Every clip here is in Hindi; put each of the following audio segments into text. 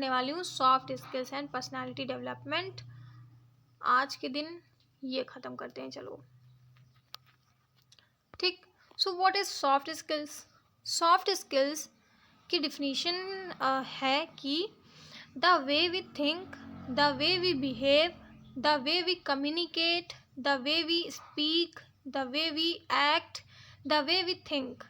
करने वाली हूँ soft skills and personality development. आज के दिन ये ख़त्म करते हैं, चलो ठीक। So what is soft skills? Soft skills की डिफिनीशन है कि the way we think, the way we behave, the way we communicate, the way we speak, the way we act, the way we think.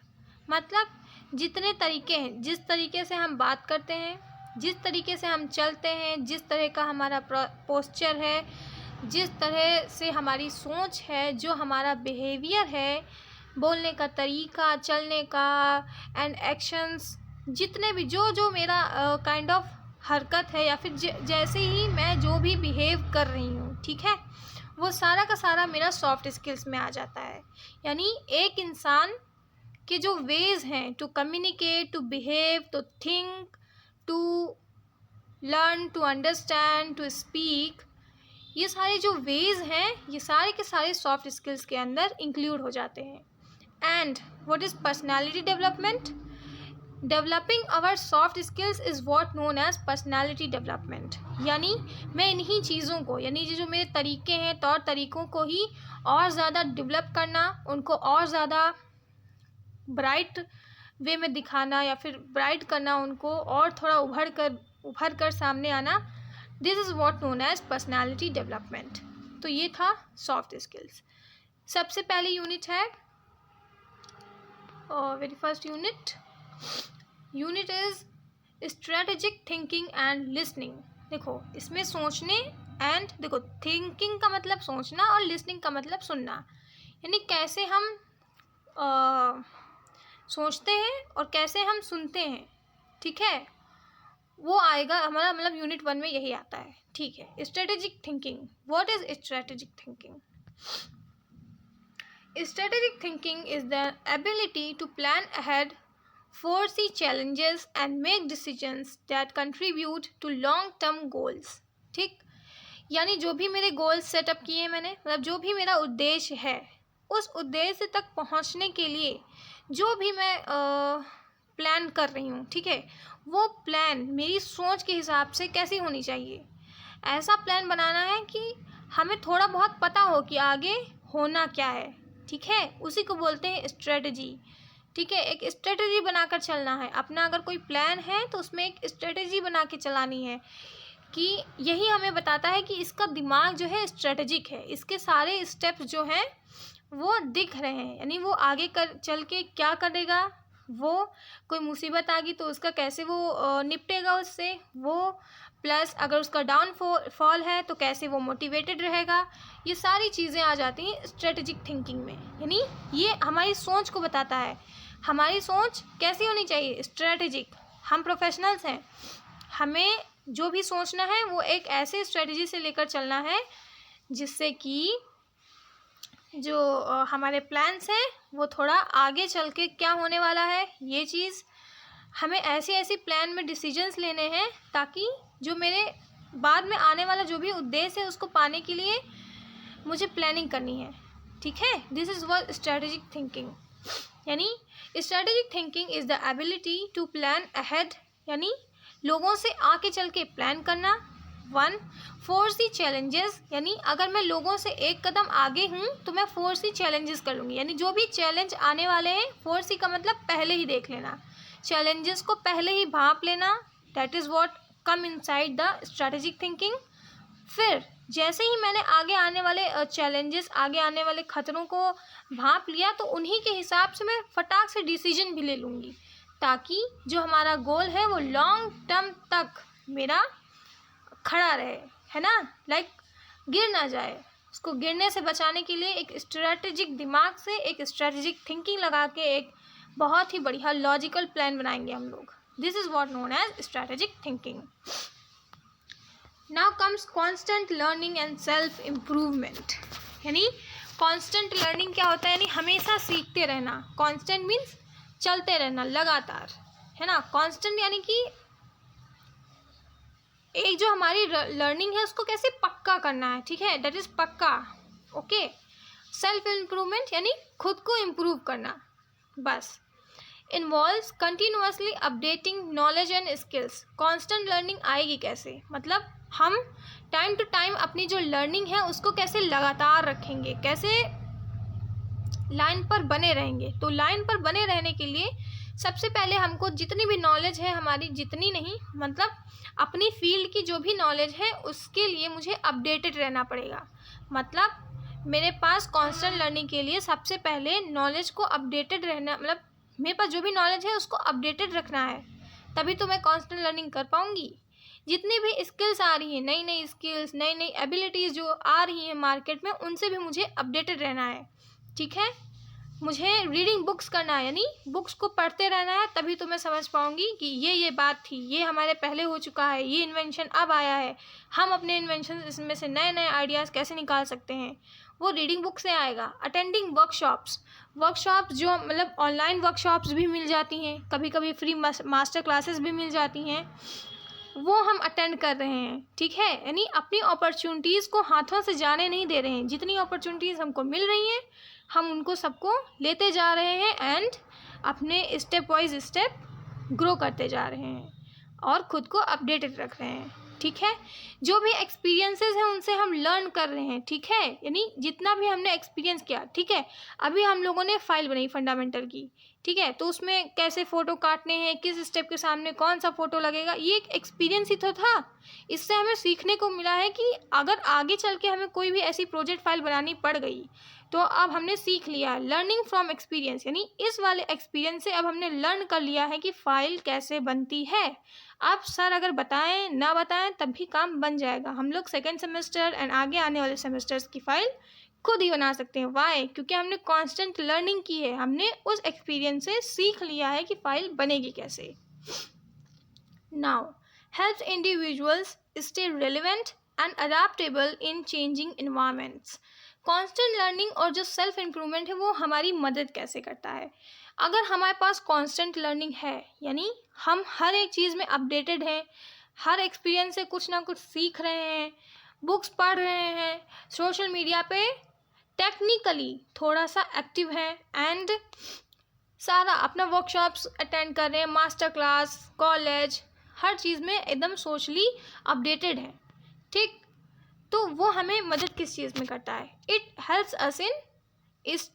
मतलब जितने तरीके हैं, जिस तरीके से हम बात करते हैं, जिस तरीके से हम चलते हैं, जिस तरह का हमारा पोस्चर है, जिस तरह से हमारी सोच है, जो हमारा बिहेवियर है, बोलने का तरीका, चलने का एंड एक्शंस, जितने भी जो मेरा काइंड ऑफ हरकत है या फिर जैसे ही मैं जो भी बिहेव कर रही हूँ, ठीक है, वो सारा का सारा मेरा सॉफ्ट स्किल्स में आ जाता है। यानी एक इंसान के जो वेज हैं to communicate, to behave, to think, to learn, to understand, to speak, ये सारे जो वेज हैं ये सारे के सारे सॉफ्ट स्किल्स के अंदर इंक्लूड हो जाते हैं। And what is personality development? Developing our soft skills is what known as personality development. यानी मैं इन्हीं चीज़ों को, यानी जो मेरे तरीके हैं, तौर तरीक़ों को ही और ज़्यादा डेवलप करना, उनको और ज़्यादा ब्राइट वे में दिखाना या फिर ब्राइट करना, उनको और थोड़ा उभर कर सामने आना, this is what known as personality development. तो ये था सॉफ्ट स्किल्स। सबसे पहली यूनिट है very first unit is strategic thinking and listening. देखो इसमें सोचने एंड देखो थिंकिंग का मतलब सोचना और लिसनिंग का मतलब सुनना, यानी कैसे हम सोचते हैं और कैसे हम सुनते हैं, ठीक है, वो आएगा हमारा, मतलब यूनिट 1 में यही आता है, ठीक है। Strategic thinking, what is strategic thinking? Strategic thinking is the ability to plan ahead, foresee challenges and make decisions that contribute to long term goals। ठीक, यानी जो भी मेरे गोल्स सेटअप किए हैं मैंने, मतलब जो भी मेरा उद्देश्य है, उस उद्देश्य तक पहुंचने के लिए जो भी मैं प्लान कर रही हूँ, ठीक है, वो प्लान मेरी सोच के हिसाब से कैसी होनी चाहिए। ऐसा प्लान बनाना है कि हमें थोड़ा बहुत पता हो कि आगे होना क्या है, ठीक है, उसी को बोलते हैं स्ट्रेटजी। ठीक है, एक स्ट्रेटजी बनाकर चलना है अपना। अगर कोई प्लान है तो उसमें एक स्ट्रेटजी बना के चलानी है, कि यही हमें बताता है कि इसका दिमाग जो है स्ट्रेटजिक है, इसके सारे स्टेप्स जो हैं वो दिख रहे हैं, यानी वो आगे चल के क्या करेगा, वो कोई मुसीबत आ गई तो उसका कैसे वो निपटेगा उससे, वो प्लस अगर उसका डाउनफॉल है तो कैसे वो मोटिवेटेड रहेगा। ये सारी चीज़ें आ जाती हैं स्ट्रेटेजिक थिंकिंग में। यानी ये हमारी सोच को बताता है, हमारी सोच कैसी होनी चाहिए, स्ट्रेटेजिक। हम प्रोफेशनल्स हैं, हमें जो भी सोचना है वो एक ऐसे स्ट्रेटजी से लेकर चलना है जिससे कि जो हमारे प्लान्स हैं वो थोड़ा आगे चल के क्या होने वाला है, ये चीज़ हमें ऐसी प्लान में डिसीजंस लेने हैं ताकि जो मेरे बाद में आने वाला जो भी उद्देश्य है उसको पाने के लिए मुझे प्लानिंग करनी है, ठीक है। This is what strategic thinking. यानी strategic thinking is the ability to plan ahead, यानी लोगों से आके चल के प्लान करना। 1 फोर्सी चैलेंजेस, यानी अगर मैं लोगों से एक कदम आगे हूँ तो मैं फोर्सी चैलेंजेस कर लूँगी, यानी जो भी चैलेंज आने वाले हैं, फोर्सी का मतलब पहले ही देख लेना, चैलेंजेस को पहले ही भांप लेना, that is what come inside the strategic thinking. फिर जैसे ही मैंने आगे आने वाले चैलेंजेस, आगे आने वाले खतरों को भांप लिया तो उन्हीं के हिसाब से मैं फटाक से डिसीजन भी ले लूँगी, ताकि जो हमारा गोल है वो लॉन्ग टर्म तक मेरा खड़ा रहे, है ना, लाइक गिर ना जाए। उसको गिरने से बचाने के लिए एक स्ट्रेटेजिक दिमाग से, एक स्ट्रेटेजिक थिंकिंग लगा के एक बहुत ही बढ़िया लॉजिकल प्लान बनाएंगे हम लोग। This is what known as strategic thinking. Now comes constant learning and self improvement. यानी कॉन्स्टेंट लर्निंग क्या होता है, यानी हमेशा सीखते रहना। कॉन्स्टेंट मीन्स चलते रहना, लगातार, है ना। कॉन्स्टेंट यानी कि एक जो हमारी लर्निंग है उसको कैसे पक्का करना है, ठीक है, दैट इज़ पक्का, ओके। सेल्फ इम्प्रूवमेंट यानी खुद को इम्प्रूव करना, बस। Involves continuously updating knowledge and skills. Constant learning आएगी कैसे, मतलब हम टाइम टू टाइम अपनी जो लर्निंग है उसको कैसे लगातार रखेंगे, कैसे लाइन पर बने रहेंगे। तो लाइन पर बने रहने के लिए सबसे पहले हमको जितनी भी नॉलेज है हमारी, जितनी नहीं मतलब अपनी फील्ड की जो भी नॉलेज है उसके लिए मुझे अपडेटेड रहना पड़ेगा। मतलब मेरे पास कांस्टेंट लर्निंग के लिए सबसे पहले नॉलेज को अपडेटेड रहना, मतलब मेरे पास जो भी नॉलेज है उसको अपडेटेड रखना है, तभी तो मैं कांस्टेंट लर्निंग कर पाऊँगी। जितनी भी स्किल्स आ रही हैं, नई नई स्किल्स, नई नई एबिलिटीज़ जो आ रही हैं मार्केट में, उनसे भी मुझे अपडेटेड रहना है। ठीक है, मुझे रीडिंग बुक्स करना है, यानी बुक्स को पढ़ते रहना है, तभी तो मैं समझ पाऊँगी कि ये बात थी, ये हमारे पहले हो चुका है, ये इन्वेंशन अब आया है, हम अपने इन्वेंशन इसमें से नए नए आइडियाज़ कैसे निकाल सकते हैं, वो रीडिंग बुक से आएगा। अटेंडिंग वर्कशॉप्स जो मतलब ऑनलाइन वर्कशॉप्स भी मिल जाती हैं, कभी कभी फ्री मास्टर क्लासेस भी मिल जाती हैं, वो हम अटेंड कर रहे हैं। ठीक है, यानी अपनी अपॉर्चुनिटीज़ को हाथों से जाने नहीं दे रहे हैं। जितनी अपॉर्चुनिटीज़ हमको मिल रही हैं हम उनको सबको लेते जा रहे हैं एंड अपने स्टेप वाइज स्टेप ग्रो करते जा रहे हैं और ख़ुद को अपडेटेड रख रहे हैं। ठीक है, जो भी एक्सपीरियंसेस हैं उनसे हम लर्न कर रहे हैं। ठीक है, यानी जितना भी हमने एक्सपीरियंस किया, ठीक है, अभी हम लोगों ने फाइल बनाई फंडामेंटल की, ठीक है, तो उसमें कैसे फ़ोटो काटने हैं, किस स्टेप के सामने कौन सा फ़ोटो लगेगा, ये एक एक्सपीरियंस ही तो था। इससे हमें सीखने को मिला है कि अगर आगे चल के हमें कोई भी ऐसी प्रोजेक्ट फाइल बनानी पड़ गई तो अब हमने सीख लिया, लर्निंग फ्रॉम एक्सपीरियंस, यानी इस वाले एक्सपीरियंस से अब हमने लर्न कर लिया है कि फ़ाइल कैसे बनती है। अब सर अगर बताएं ना बताएं तब भी काम बन जाएगा। हम लोग सेकेंड सेमेस्टर एंड आगे आने वाले सेमेस्टर्स की फ़ाइल खुद ही बना सकते हैं। वाई? क्योंकि हमने कांस्टेंट लर्निंग की है, हमने उस एक्सपीरियंस से सीख लिया है कि फ़ाइल बनेगी कैसे। Now helps individuals stay relevant and adaptable in changing environments. Constant learning और जो सेल्फ इम्प्रूवमेंट है वो हमारी मदद कैसे करता है। अगर हमारे पास कांस्टेंट लर्निंग है, यानी हम हर एक चीज़ में अपडेटेड हैं, हर एक्सपीरियंस से कुछ ना कुछ सीख रहे हैं, बुक्स पढ़ रहे हैं, सोशल मीडिया पे टेक्निकली थोड़ा सा एक्टिव है एंड सारा अपना वर्कशॉप्स अटेंड कर रहे हैं, मास्टर क्लास, कॉलेज, हर चीज़ में एकदम सोशली अपडेटेड है। ठीक, तो वो हमें मदद किस चीज़ में करता है? इट हेल्प्स अस इन इस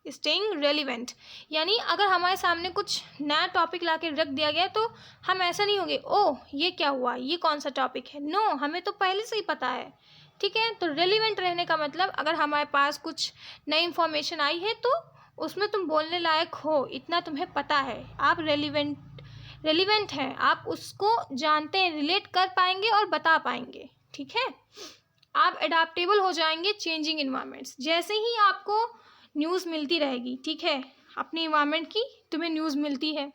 स्टेइंग रेलिवेंट, यानी अगर हमारे सामने कुछ नया टॉपिक ला के रख दिया गया तो हम ऐसा नहीं होंगे ओह ये क्या हुआ, ये कौन सा टॉपिक है। नो, हमें तो पहले से ही पता है। ठीक है, तो रेलिवेंट रहने का मतलब अगर हमारे पास कुछ नई इन्फॉर्मेशन आई है तो उसमें तुम बोलने लायक हो, इतना तुम्हें पता है, आप रेलिवेंट हैं, आप उसको जानते हैं, रिलेट कर पाएंगे और बता पाएंगे। ठीक है, आप अडेप्टेबल हो जाएंगे चेंजिंग इन्वायरमेंट्स। जैसे ही आपको न्यूज़ मिलती रहेगी, ठीक है, अपनी इन्वायरमेंट की तुम्हें न्यूज़ मिलती है,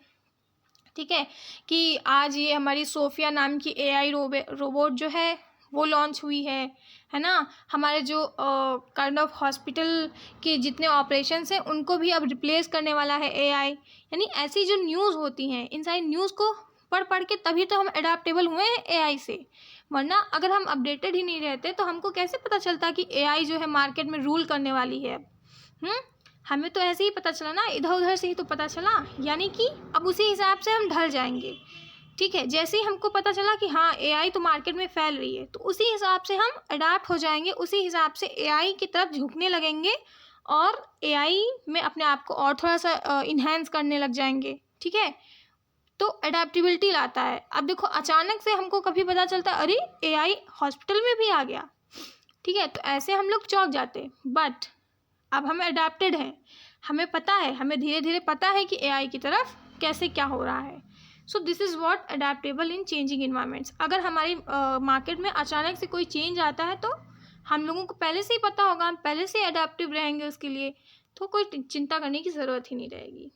ठीक है, कि आज ये हमारी सोफिया नाम की AI रोबोट जो है वो लॉन्च हुई है ना। हमारे जो काइंड ऑफ हॉस्पिटल के जितने ऑपरेशंस हैं उनको भी अब रिप्लेस करने वाला है AI। यानी ऐसी जो न्यूज़ होती हैं, इन सारी न्यूज़ को पढ़ के तभी तो हम अडेप्टेबल हुए हैं AI से, वरना अगर हम अपडेटेड ही नहीं रहते तो हमको कैसे पता चलता कि AI जो है मार्केट में रूल करने वाली है। हमें तो ऐसे ही पता चला ना, इधर उधर से ही तो पता चला, यानी कि अब उसी हिसाब से हम ढल जाएंगे। ठीक है, जैसे ही हमको पता चला कि हाँ AI तो मार्केट में फैल रही है तो उसी हिसाब से हम अडाप्ट हो जाएंगे, उसी हिसाब से AI की तरफ झुकने लगेंगे और AI में अपने आप को और थोड़ा सा इन्हेंस करने लग जाएंगे। ठीक है, तो अडेप्टेबिलिटी लाता है। अब देखो अचानक से हमको कभी पता चलता अरे AI हॉस्पिटल में भी आ गया, ठीक है, तो ऐसे हम लोग चौंक जाते। बट अब हम अडेप्टेड हैं, हमें पता है, हमें धीरे धीरे पता है कि AI की तरफ कैसे क्या हो रहा है। So this is what adaptable in changing environments. अगर हमारी मार्केट में अचानक से कोई चेंज आता है तो हम लोगों को पहले से ही पता होगा, हम पहले से अडेप्टिव रहेंगे उसके लिए, तो कोई चिंता करने की ज़रूरत ही नहीं रहेगी।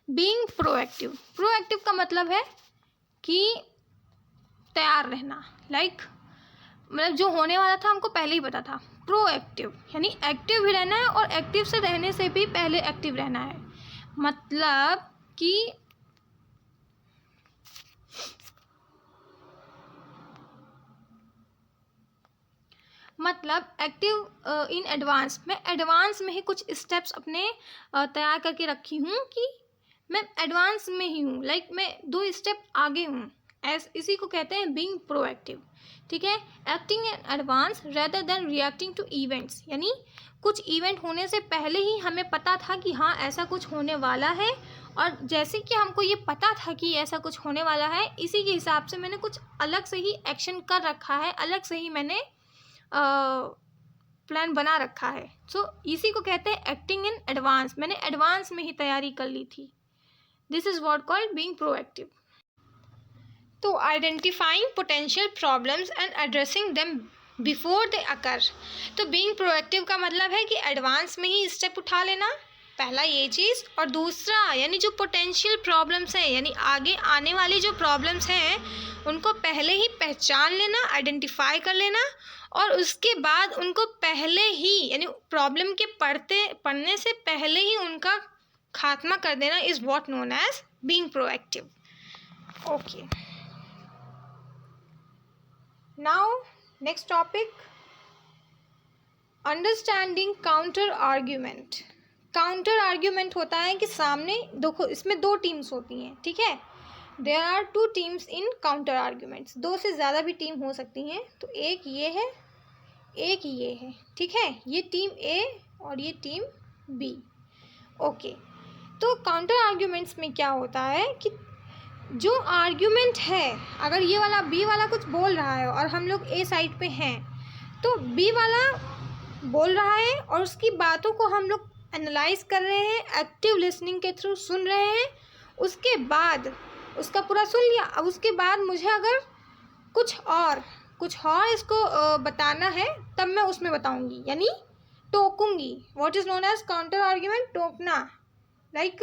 बीइंग प्रोएक्टिव, प्रोएक्टिव का मतलब है कि तैयार रहना, मतलब जो होने वाला था हमको पहले ही पता था। प्रोएक्टिव यानी एक्टिव भी रहना है और एक्टिव से रहने से भी पहले एक्टिव रहना है। मतलब कि मतलब एक्टिव इन एडवांस, मैं एडवांस में ही कुछ स्टेप्स अपने तैयार करके रखी हूँ कि मैं एडवांस में ही हूँ, लाइक मैं 2 स्टेप आगे हूँ। इसी को कहते हैं बीइंग प्रोएक्टिव। ठीक है, acting in advance rather than reacting to events, यानी कुछ इवेंट होने से पहले ही हमें पता था कि हाँ ऐसा कुछ होने वाला है, और जैसे कि हमको ये पता था कि ऐसा कुछ होने वाला है, इसी के हिसाब से मैंने कुछ अलग से ही एक्शन कर रखा है, अलग से ही मैंने प्लान बना रखा है। सो इसी को कहते हैं एक्टिंग इन एडवांस, मैंने एडवांस में ही तैयारी कर ली थी। This is what called being proactive. तो identifying potential problems and addressing them before they occur. तो बीइंग प्रोएक्टिव का मतलब है कि एडवांस में ही स्टेप उठा लेना, पहला ये चीज़, और दूसरा यानी जो पोटेंशियल प्रॉब्लम्स हैं, यानी आगे आने वाली जो प्रॉब्लम्स हैं उनको पहले ही पहचान लेना, आइडेंटिफाई कर लेना, और उसके बाद उनको पहले ही यानी प्रॉब्लम के पढ़ने से पहले ही उनका खात्मा कर देना is what known as being proactive. Okay, now next topic, understanding counter argument. Counter argument होता है कि सामने देखो, इसमें 2 टीम्स होती हैं। ठीक है, there are 2 teams in counter arguments, 2 से ज़्यादा भी टीम हो सकती हैं। तो एक ये है, एक ये है। ठीक है, ये टीम ए और ये टीम बी। ओके, तो काउंटर आर्ग्यूमेंट्स में क्या होता है कि जो आर्ग्यूमेंट है, अगर ये वाला बी वाला कुछ बोल रहा है और हम लोग ए साइड पे हैं, तो बी वाला बोल रहा है और उसकी बातों को हम लोग एनालाइज कर रहे हैं, एक्टिव लिसनिंग के थ्रू सुन रहे हैं। उसके बाद उसका पूरा सुन लिया, अब उसके बाद मुझे अगर कुछ और इसको बताना है, तब मैं उसमें बताऊंगी, यानी टोकूंगी। What is known as counter argument, टोकना। लाइक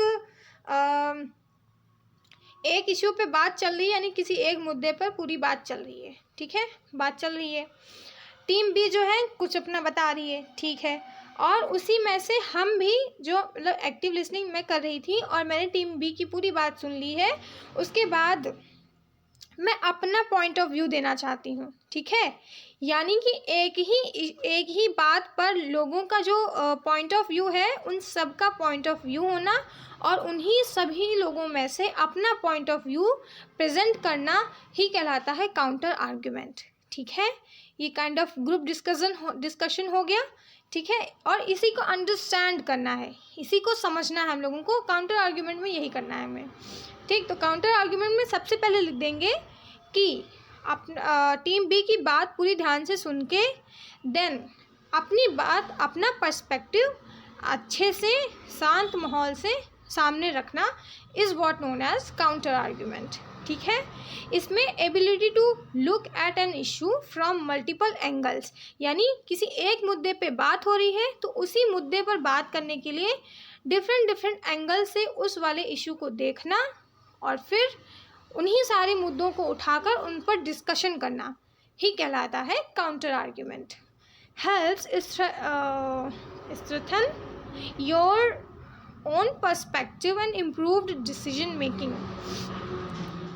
एक इश्यू पे बात चल रही है, यानी किसी एक मुद्दे पर पूरी बात चल रही है। ठीक है, बात चल रही है, टीम बी जो है कुछ अपना बता रही है। ठीक है, और उसी में से हम भी जो मतलब एक्टिव लिसनिंग मैं कर रही थी और मैंने टीम बी की पूरी बात सुन ली है, उसके बाद मैं अपना पॉइंट ऑफ व्यू देना चाहती हूँ। ठीक है, यानी कि एक ही बात पर लोगों का जो पॉइंट ऑफ व्यू है, उन सब का पॉइंट ऑफ व्यू होना और उन्हीं सभी लोगों में से अपना पॉइंट ऑफ व्यू प्रेजेंट करना ही कहलाता है काउंटर आर्ग्यूमेंट। ठीक है, ये काइंड ऑफ ग्रुप डिस्कशन हो गया। ठीक है, और इसी को अंडरस्टैंड करना है, इसी को समझना है हम लोगों को, काउंटर आर्ग्यूमेंट में यही करना है हमें। ठीक, तो काउंटर आर्ग्यूमेंट में सबसे पहले लिख देंगे कि टीम बी की बात पूरी ध्यान से सुन के देन अपनी बात, अपना पर्सपेक्टिव अच्छे से शांत माहौल से सामने रखना is what known as counter argument. ठीक है, इसमें ability to look at an issue from multiple angles, यानी किसी एक मुद्दे पे बात हो रही है तो उसी मुद्दे पर बात करने के लिए डिफरेंट एंगल से उस वाले इशू को देखना और फिर उन्हीं सारे मुद्दों को उठाकर उन पर डिस्कशन करना ही कहलाता है counter argument. Helps strengthen your own perspective and improved decision making.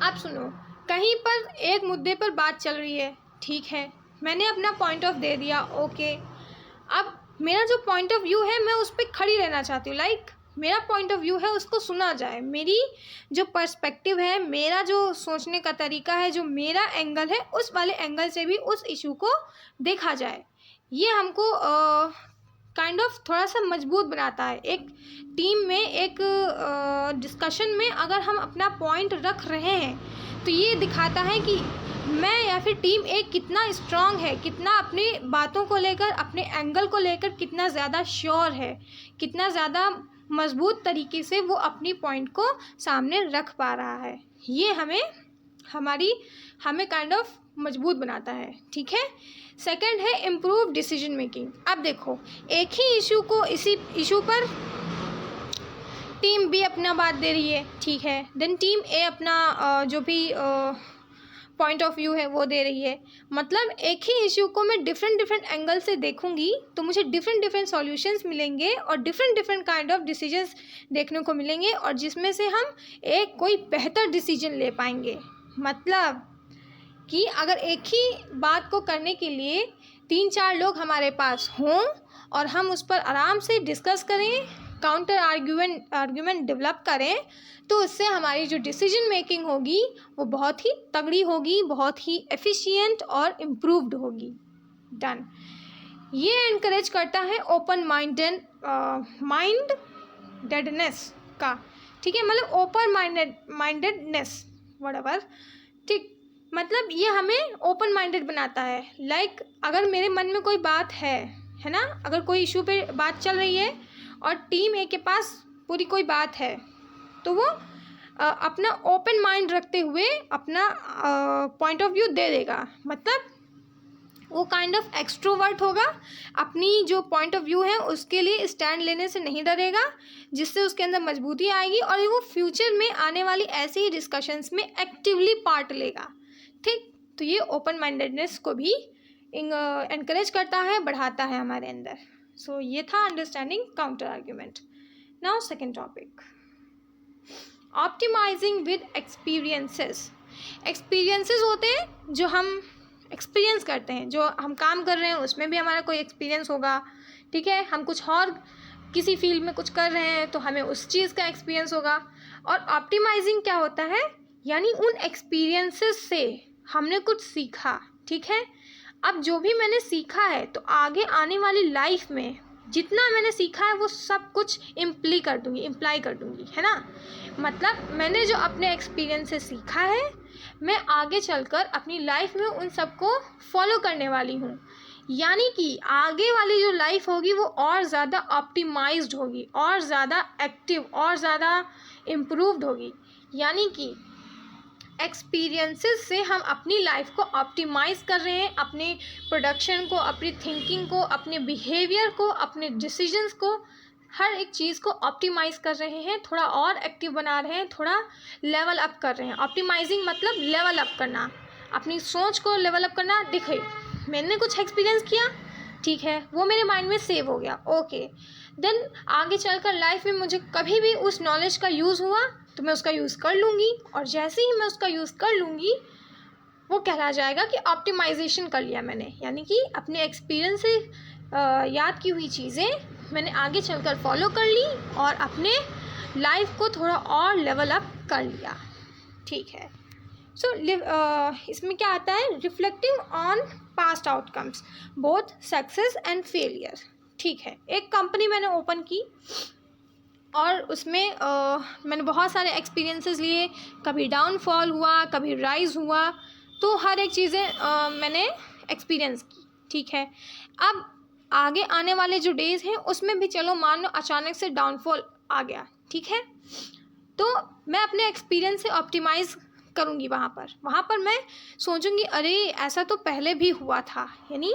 आप सुनो, कहीं पर एक मुद्दे पर बात चल रही है। ठीक है, मैंने अपना पॉइंट ऑफ दे दिया। ओके, अब मेरा जो पॉइंट ऑफ व्यू है मैं उस पर खड़ी रहना चाहती हूँ, लाइक मेरा पॉइंट ऑफ व्यू है उसको सुना जाए, मेरी जो पर्सपेक्टिव है, मेरा जो सोचने का तरीका है, जो मेरा एंगल है, उस वाले एंगल से भी उस इशू को देखा जाए। ये हमको काइंड ऑफ थोड़ा सा मजबूत बनाता है। एक टीम में, एक डिस्कशन में अगर हम अपना पॉइंट रख रहे हैं तो ये दिखाता है कि मैं या फिर टीम एक कितना स्ट्रांग है, कितना अपनी बातों को लेकर, अपने एंगल को लेकर कितना ज़्यादा श्योर है, कितना ज़्यादा मजबूत तरीके से वो अपनी पॉइंट को सामने रख पा रहा है। ये हमें काइंड ऑफ मजबूत बनाता है। ठीक है, सेकंड है इम्प्रूव डिसीजन मेकिंग। अब देखो, एक ही इसी इशू पर टीम बी अपना बात दे रही है। ठीक है, देन टीम ए अपना जो भी पॉइंट ऑफ व्यू है वो दे रही है। मतलब एक ही इशू को मैं डिफरेंट एंगल से देखूंगी तो मुझे डिफरेंट सॉल्यूशंस मिलेंगे और डिफरेंट काइंड ऑफ डिसीजंस देखने को मिलेंगे, और जिसमें से हम एक कोई बेहतर डिसीजन ले पाएंगे। मतलब कि अगर एक ही बात को करने के लिए 3-4 लोग हमारे पास हों और हम उस पर आराम से डिस्कस करें, काउंटर आर्ग्यूमेंट डेवलप करें, तो इससे हमारी जो डिसीजन मेकिंग होगी वो बहुत ही तगड़ी होगी, बहुत ही एफिशिएंट और इम्प्रूव्ड होगी। डन। ये इनकरेज करता है ओपन माइंडेडनेस का, ठीक है, मतलब ओपन माइंडेडनेस व्हाटएवर, ठीक, मतलब ये हमें ओपन माइंडेड बनाता है। लाइक अगर मेरे मन में कोई बात है ना, अगर कोई इशू पे बात चल रही है और टीम ए के पास पूरी कोई बात है, तो वो अपना ओपन माइंड रखते हुए अपना पॉइंट ऑफ व्यू दे देगा, मतलब वो काइंड ऑफ एक्सट्रोवर्ट होगा, अपनी जो पॉइंट ऑफ व्यू है उसके लिए स्टैंड लेने से नहीं डरेगा, जिससे उसके अंदर मजबूती आएगी और वो फ्यूचर में आने वाली ऐसे ही डिस्कशंस में एक्टिवली पार्ट लेगा, ठीक। तो ये ओपन माइंडेडनेस को भी इनकरेज करता है, बढ़ाता है हमारे अंदर। सो ये था understanding counter argument. Now second topic, optimising with experiences. Experiences होते हैं जो हम एक्सपीरियंस करते हैं, जो हम काम कर रहे हैं उसमें भी हमारा कोई एक्सपीरियंस होगा, ठीक है, हम कुछ और किसी फील्ड में कुछ कर रहे हैं तो हमें उस चीज़ का एक्सपीरियंस होगा। और ऑप्टिमाइजिंग क्या होता है, यानी उन एक्सपीरियंसेस से हमने कुछ सीखा, ठीक है, अब जो भी मैंने सीखा है तो आगे आने वाली लाइफ में जितना मैंने सीखा है वो सब कुछ इम्प्लाई कर दूँगी, है ना, मतलब मैंने जो अपने एक्सपीरियंस से सीखा है मैं आगे चलकर अपनी लाइफ में उन सबको फॉलो करने वाली हूँ, यानी कि आगे वाली जो लाइफ होगी वो और ज़्यादा ऑप्टिमाइज्ड होगी, और ज़्यादा एक्टिव, और ज़्यादा इम्प्रूव्ड होगी। यानी कि एक्सपीरियंसेस से हम अपनी लाइफ को ऑप्टिमाइज़ कर रहे हैं, अपने प्रोडक्शन को, अपनी थिंकिंग को, अपने बिहेवियर को, अपने डिसीजंस को, हर एक चीज़ को ऑप्टिमाइज़ कर रहे हैं, थोड़ा और एक्टिव बना रहे हैं, थोड़ा लेवल अप कर रहे हैं। ऑप्टिमाइजिंग मतलब लेवल अप करना, अपनी सोच को लेवल अप करना। देखिए मैंने कुछ एक्सपीरियंस किया, ठीक है, वो मेरे माइंड में सेव हो गया, ओके, देन आगे चलकर लाइफ में मुझे कभी भी उस नॉलेज का यूज़ हुआ तो मैं उसका यूज़ कर लूँगी, और जैसे ही मैं उसका यूज़ कर लूँगी वो कहला जाएगा कि ऑप्टिमाइजेशन कर लिया मैंने, यानी कि अपने एक्सपीरियंस से याद की हुई चीज़ें मैंने आगे चलकर फॉलो कर ली और अपने लाइफ को थोड़ा और लेवल अप कर लिया, ठीक है। सो इसमें क्या आता है, reflecting on past outcomes both success and failure, ठीक है। एक कंपनी मैंने ओपन की और उसमें मैंने बहुत सारे एक्सपीरियंसेस लिए, कभी डाउनफॉल हुआ, कभी राइज़ हुआ, तो हर एक चीज़ें मैंने एक्सपीरियंस की, ठीक है। अब आगे आने वाले जो डेज़ हैं उसमें भी चलो मान लो अचानक से डाउनफॉल आ गया, ठीक है, तो मैं अपने एक्सपीरियंस से ऑप्टिमाइज़ करूँगी। वहाँ पर मैं सोचूंगी अरे ऐसा तो पहले भी हुआ था, यानी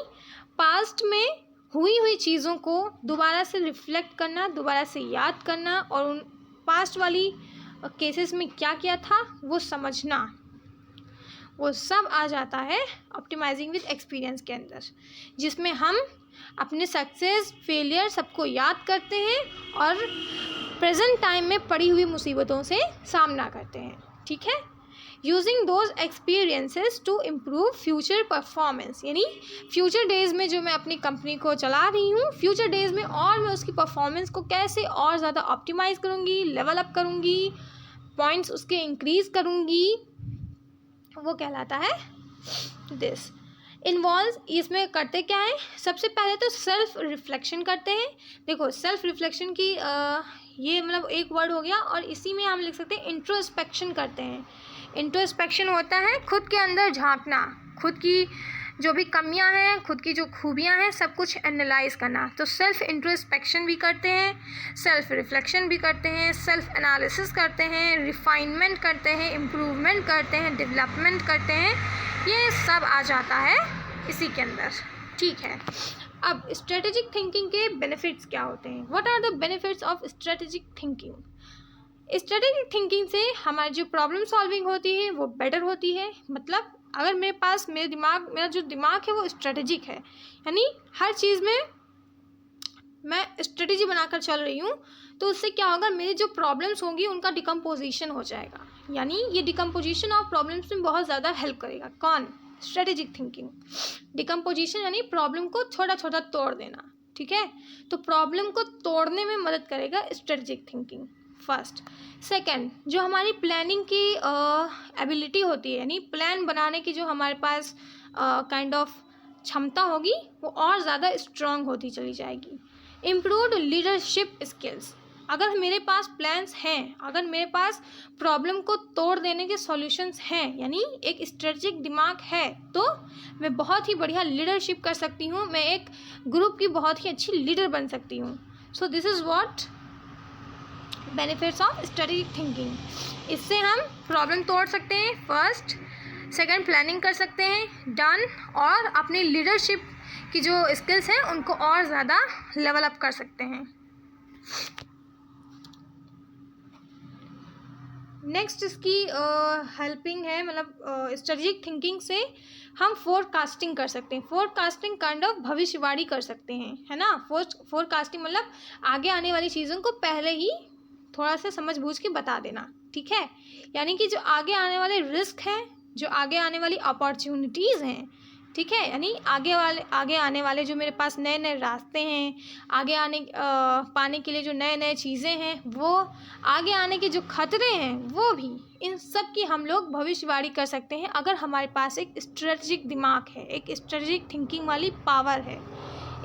पास्ट में हुई चीज़ों को दोबारा से रिफ्लेक्ट करना, दोबारा से याद करना और उन पास्ट वाली केसेस में क्या किया था वो समझना, वो सब आ जाता है ऑप्टिमाइजिंग विद एक्सपीरियंस के अंदर, जिसमें हम अपने सक्सेस फेलियर सबको याद करते हैं और प्रेजेंट टाइम में पड़ी हुई मुसीबतों से सामना करते हैं, ठीक है। Using those experiences to improve future performance, यानी फ्यूचर डेज़ में जो मैं अपनी कंपनी को चला रही हूँ, फ्यूचर डेज़ में और मैं उसकी परफॉर्मेंस को कैसे और ज़्यादा ऑप्टिमाइज़ करूँगी, लेवल अप करूँगी, पॉइंट्स उसके इंक्रीज़ करूँगी, वो कहलाता है दिस इन्वॉल्व। इसमें करते क्या है, सबसे पहले तो सेल्फ रिफ्लेक्शन करते हैं। देखो सेल्फ रिफ्लेक्शन की ये मतलब एक वर्ड हो गया, और इसी में हम लिख सकते हैं इंट्रोस्पेक्शन करते हैं। इंट्रोस्पेक्शन होता है खुद के अंदर झांकना, खुद की जो भी कमियां हैं, खुद की जो खूबियां हैं, सब कुछ एनालाइज करना। तो सेल्फ इंट्रोस्पेक्शन भी करते हैं, सेल्फ रिफ्लेक्शन भी करते हैं, सेल्फ एनालिसिस करते हैं, रिफाइनमेंट करते हैं, इम्प्रूवमेंट करते हैं, डेवलपमेंट करते हैं, ये सब आ जाता है इसी के अंदर, ठीक है। अब स्ट्रेटेजिक थिंकिंग के बेनिफिट्स क्या होते हैं, what are the benefits of strategic thinking. Strategic thinking से हमारी जो प्रॉब्लम सॉल्विंग होती है वो बेटर होती है। मतलब अगर मेरा जो दिमाग है वो स्ट्रेटेजिक है, यानी हर चीज़ में मैं स्ट्रेटेजी बनाकर चल रही हूँ, तो उससे क्या होगा, मेरी जो प्रॉब्लम्स होंगी उनका डिकम्पोजिशन हो जाएगा, यानी ये डिकम्पोजिशन ऑफ प्रॉब्लम्स में बहुत ज़्यादा हेल्प करेगा। कौन, स्ट्रेटेजिक थिंकिंग। डिकम्पोजिशन यानी प्रॉब्लम को छोटा छोटा तोड़ देना, ठीक है। तो प्रॉब्लम को तोड़ने में मदद करेगा स्ट्रेटेजिक थिंकिंग, फर्स्ट। सेकंड, जो हमारी प्लानिंग की एबिलिटी होती है, यानी प्लान बनाने की जो हमारे पास काइंड ऑफ क्षमता होगी, वो और ज़्यादा स्ट्रांग होती चली जाएगी। इम्प्रूव्ड लीडरशिप स्किल्स, अगर मेरे पास प्लान्स हैं, अगर मेरे पास प्रॉब्लम को तोड़ देने के सॉल्यूशंस हैं, यानी एक स्ट्रेटेजिक दिमाग है, तो मैं बहुत ही बढ़िया लीडरशिप कर सकती हूँ, मैं एक ग्रुप की बहुत ही अच्छी लीडर बन सकती हूँ। So this is what benefits of strategic thinking. इससे हम प्रॉब्लम तोड़ सकते हैं, फर्स्ट। सेकंड, प्लानिंग कर सकते हैं, डन। और अपनी लीडरशिप की जो स्किल्स हैं उनको और ज़्यादा लेवल अप कर सकते हैं। नेक्स्ट इसकी हेल्पिंग है, मतलब स्ट्रेटेजिक थिंकिंग से हम फोरकास्टिंग कर सकते हैं। फोरकास्टिंग काइंड ऑफ भविष्यवाणी कर सकते हैं, है ना। फोरकास्टिंग मतलब आगे आने वाली चीज़ों को पहले ही थोड़ा सा समझ बूझ के बता देना, ठीक है। यानी कि जो आगे आने वाले रिस्क हैं, जो आगे आने वाली अपॉर्चुनिटीज़ हैं, ठीक है, यानी आगे आने वाले जो मेरे पास नए नए रास्ते हैं, आगे आने पाने के लिए जो नए नए चीज़ें हैं, वो आगे आने के जो खतरे हैं, वो भी, इन सब की हम लोग भविष्यवाणी कर सकते हैं अगर हमारे पास एक स्ट्रेटेजिक दिमाग है, एक स्ट्रेटेजिक थिंकिंग वाली पावर है।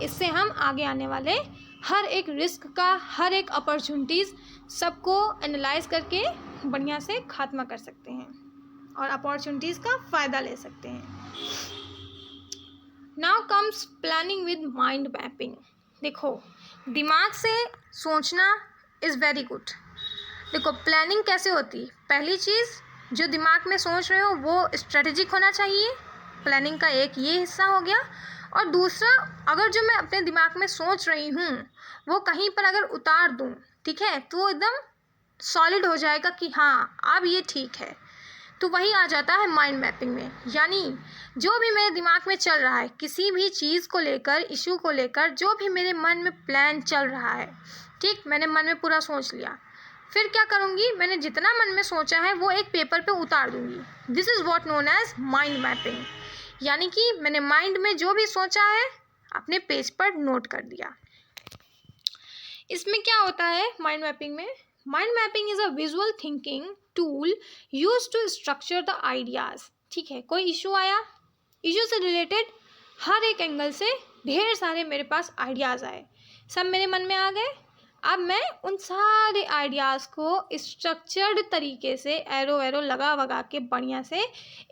इससे हम आगे आने वाले हर एक रिस्क का, हर एक अपॉर्चुनिटीज़ सबको एनालाइज करके बढ़िया से खात्मा कर सकते हैं और अपॉर्चुनिटीज़ का फ़ायदा ले सकते हैं। Now comes planning with mind mapping. देखो, दिमाग से सोचना इज़ वेरी गुड। देखो, प्लानिंग कैसे होती है? पहली चीज़, जो दिमाग में सोच रहे हो वो स्ट्रेटेजिक होना चाहिए, प्लानिंग का एक ये हिस्सा हो गया। और दूसरा, अगर जो मैं अपने दिमाग में सोच रही हूँ वो कहीं पर अगर उतार दूँ, ठीक है, तो वो एकदम सॉलिड हो जाएगा कि हाँ अब ये ठीक है। तो वही आ जाता है माइंड मैपिंग में। यानी जो भी मेरे दिमाग में चल रहा है, किसी भी चीज़ को लेकर, इशू को लेकर, जो भी मेरे मन में प्लान चल रहा है, ठीक, मैंने मन में पूरा सोच लिया, फिर क्या करूँगी, मैंने जितना मन में सोचा है वो एक पेपर पे उतार दूँगी। This is what known as mind mapping. यानी कि मैंने माइंड में जो भी सोचा है अपने पेज पर नोट कर दिया। इसमें क्या होता है माइंड मैपिंग में? Mind mapping is a visual thinking tool use to structure the ideas. ठीक है, कोई इशू आया, इशू से रिलेटेड हर एक एंगल से ढेर सारे मेरे पास आइडियाज़ आए, सब मेरे मन में आ गए। अब मैं उन सारे आइडियाज़ को स्ट्रक्चर्ड तरीके से एरो लगा वगा के बढ़िया से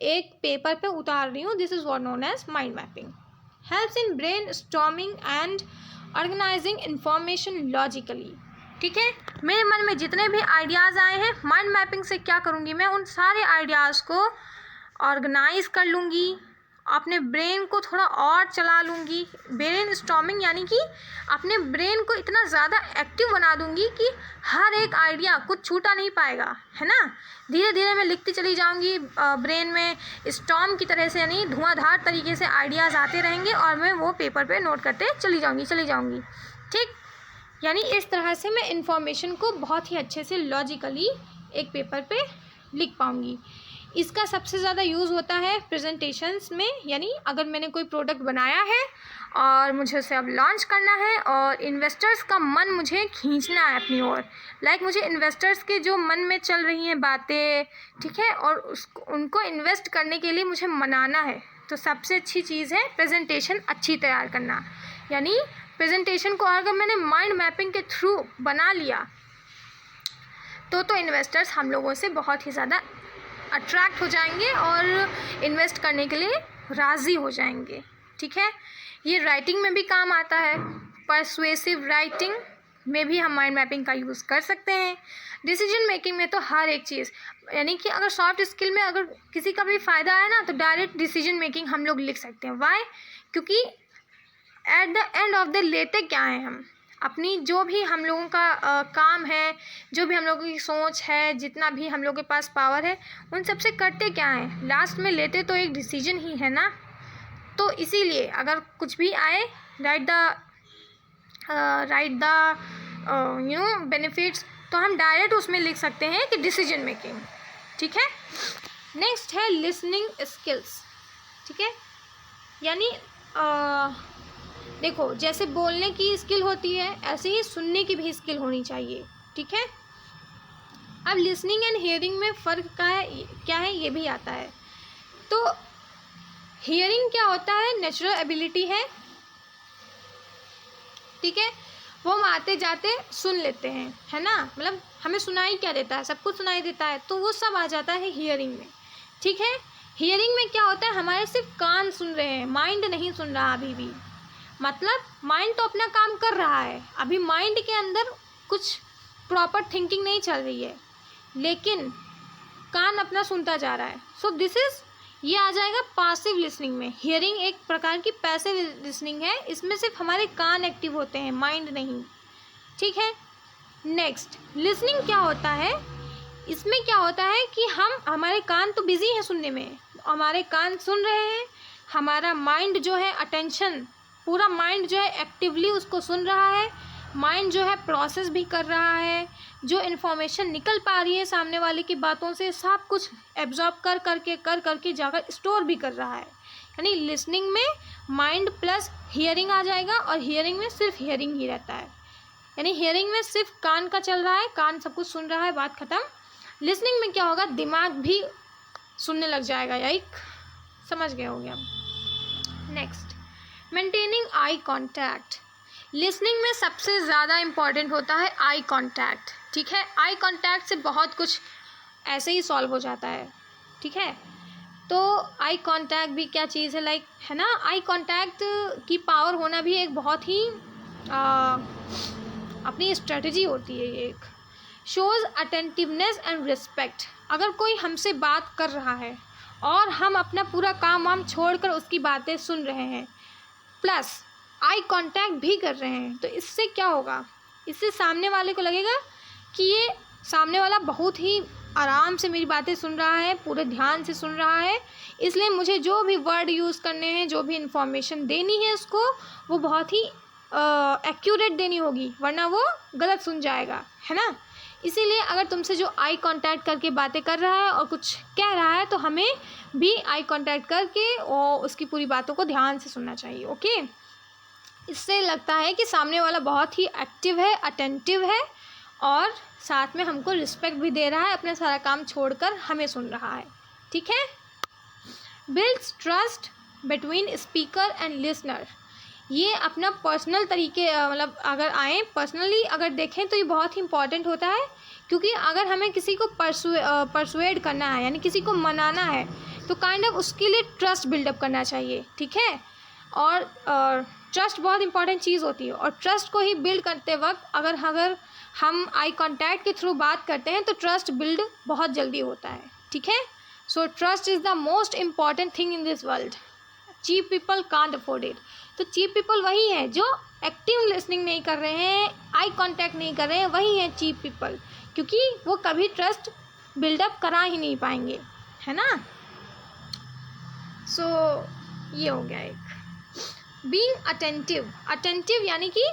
एक पेपर पे उतार रही हूँ। This is what known as mind mapping. Helps in brainstorming and organising information logically. ठीक है, मेरे मन में जितने भी आइडियाज़ आए हैं, माइंड मैपिंग से क्या करूँगी, मैं उन सारे आइडियाज़ को ऑर्गेनाइज कर लूँगी, अपने ब्रेन को थोड़ा और चला लूँगी। ब्रेन स्टॉर्मिंग यानी कि अपने ब्रेन को इतना ज़्यादा एक्टिव बना दूँगी कि हर एक आइडिया कुछ छूटा नहीं पाएगा, है ना। धीरे धीरे मैं लिखती चली जाऊँगी, ब्रेन में स्टॉर्म की तरह से, यानी धुआंधार तरीके से आइडियाज़ आते रहेंगे और मैं वो पेपर पे नोट करते चली जाऊँगी। ठीक, यानी इस तरह से मैं इन्फॉर्मेशन को बहुत ही अच्छे से लॉजिकली एक पेपर पे लिख पाऊँगी। इसका सबसे ज़्यादा यूज़ होता है प्रेजेंटेशंस में, यानी अगर मैंने कोई प्रोडक्ट बनाया है और मुझे उसे अब लॉन्च करना है और इन्वेस्टर्स का मन मुझे खींचना है अपनी ओर, लाइक मुझे इन्वेस्टर्स के जो मन में चल रही हैं बातें, ठीक है, और उनको इन्वेस्ट करने के लिए मुझे मनाना है, तो सबसे अच्छी चीज़ है प्रेजेंटेशन अच्छी तैयार करना। यानी प्रेजेंटेशन को अगर मैंने माइंड मैपिंग के थ्रू बना लिया तो इन्वेस्टर्स हम लोगों से बहुत ही ज़्यादा अट्रैक्ट हो जाएंगे और इन्वेस्ट करने के लिए राज़ी हो जाएंगे। ठीक है, ये राइटिंग में भी काम आता है, परसुएसिव राइटिंग में भी हम माइंड मैपिंग का यूज़ कर सकते हैं। डिसीजन मेकिंग में तो हर एक चीज़, यानी कि अगर सॉफ्ट स्किल में अगर किसी का भी फ़ायदा है ना, तो डायरेक्ट डिसीजन मेकिंग हम लोग लिख सकते हैं। वाई? क्योंकि at the end of the लेते क्या है, हम अपनी जो भी हम लोगों का काम है, जो भी हम लोगों की सोच है, जितना भी हम लोगों के पास पावर है, उन सब से करते क्या हैं, लास्ट में लेते तो एक डिसीजन ही है ना। तो इसीलिए अगर कुछ भी आए, राइट द बेनिफिट्स, तो हम डायरेक्ट उसमें लिख सकते हैं कि डिसीजन मेकिंग। ठीक है, नेक्स्ट है लिसनिंग स्किल्स। ठीक है, यानी देखो, जैसे बोलने की स्किल होती है ऐसे ही सुनने की भी स्किल होनी चाहिए, ठीक है। अब लिसनिंग एंड हियरिंग में फ़र्क क्या है ये भी आता है। तो हियरिंग क्या होता है, नेचुरल एबिलिटी है, ठीक है, वो हम आते जाते सुन लेते हैं, है ना, मतलब हमें सुनाई क्या देता है, सब कुछ सुनाई देता है, तो वो सब आ जाता है हियरिंग में, ठीक है। हियरिंग में क्या होता है, हमारे सिर्फ कान सुन रहे हैं, माइंड नहीं सुन रहा अभी भी, मतलब माइंड तो अपना काम कर रहा है, अभी माइंड के अंदर कुछ प्रॉपर थिंकिंग नहीं चल रही है, लेकिन कान अपना सुनता जा रहा है। सो दिस इज़, ये आ जाएगा पासिव लिसनिंग में। हियरिंग एक प्रकार की पैसिव लिसनिंग है, इसमें सिर्फ हमारे कान एक्टिव होते हैं, माइंड नहीं, ठीक है। नेक्स्ट, लिसनिंग क्या होता है, इसमें क्या होता है कि हमारे कान तो बिजी हैं सुनने में, हमारे कान सुन रहे हैं, हमारा माइंड जो है अटेंशन, पूरा माइंड जो है एक्टिवली उसको सुन रहा है, माइंड जो है प्रोसेस भी कर रहा है, जो इन्फॉर्मेशन निकल पा रही है सामने वाले की बातों से सब कुछ एब्जॉर्ब कर करके जाकर स्टोर भी कर रहा है। यानी लिसनिंग में माइंड प्लस हियरिंग आ जाएगा, और हियरिंग में सिर्फ हियरिंग ही रहता है, यानी हियरिंग में सिर्फ कान का चल रहा है, कान सब कुछ सुन रहा है, बात खत्म। लिसनिंग में क्या होगा, दिमाग भी सुनने लग जाएगा, याइक समझ गए होंगे अब। Next, maintaining eye contact. Listening में सबसे ज़्यादा इम्पॉर्टेंट होता है आई कॉन्टैक्ट, ठीक है। आई कॉन्टैक्ट से बहुत कुछ ऐसे ही सॉल्व हो जाता है, ठीक है। तो आई कॉन्टैक्ट भी क्या चीज़ है, लाइक, है ना, आई कॉन्टैक्ट की पावर होना भी एक बहुत ही अपनी स्ट्रेटजी होती है, ये एक शोज़ अटेंटिवनेस एंड रिस्पेक्ट। अगर कोई हमसे बात कर रहा है और हम अपना पूरा काम वाम छोड़कर उसकी बातें सुन रहे हैं, प्लस आई कांटेक्ट भी कर रहे हैं, तो इससे क्या होगा, इससे सामने वाले को लगेगा कि ये सामने वाला बहुत ही आराम से मेरी बातें सुन रहा है, पूरे ध्यान से सुन रहा है, इसलिए मुझे जो भी वर्ड यूज़ करने हैं, जो भी इंफॉर्मेशन देनी है उसको, वो बहुत ही एक्यूरेट देनी होगी, वरना वो गलत सुन जाएगा, है ना। इसीलिए अगर तुमसे जो आई कांटेक्ट करके बातें कर रहा है और कुछ कह रहा है, तो हमें भी आई कांटेक्ट करके और उसकी पूरी बातों को ध्यान से सुनना चाहिए, ओके। इससे लगता है कि सामने वाला बहुत ही एक्टिव है, अटेंटिव है, और साथ में हमको रिस्पेक्ट भी दे रहा है, अपना सारा काम छोड़कर हमें सुन रहा है, ठीक है। Builds trust between speaker and listener. ये अपना पर्सनल तरीके, मतलब अगर आए पर्सनली अगर देखें तो ये बहुत ही इंपॉर्टेंट होता है, क्योंकि अगर हमें किसी को परसुएड करना है, यानी किसी को मनाना है, तो काइंड ऑफ उसके लिए ट्रस्ट बिल्डअप करना चाहिए, ठीक है। और ट्रस्ट बहुत इंपॉर्टेंट चीज़ होती है, और ट्रस्ट को ही बिल्ड करते वक्त अगर हम आई कॉन्टैक्ट के थ्रू बात करते हैं, तो ट्रस्ट बिल्ड बहुत जल्दी होता है, ठीक है। So trust is the most important thing in this world. Cheap people can't afford it. तो चीप पीपल वही है जो एक्टिव लिसनिंग नहीं कर रहे हैं, आई कॉन्टैक्ट नहीं कर रहे हैं, वही है चीप पीपल, क्योंकि वो कभी ट्रस्ट बिल्डअप करा ही नहीं पाएंगे, है ना। सो ये हो गया एक। बीइंग अटेंटिव यानी कि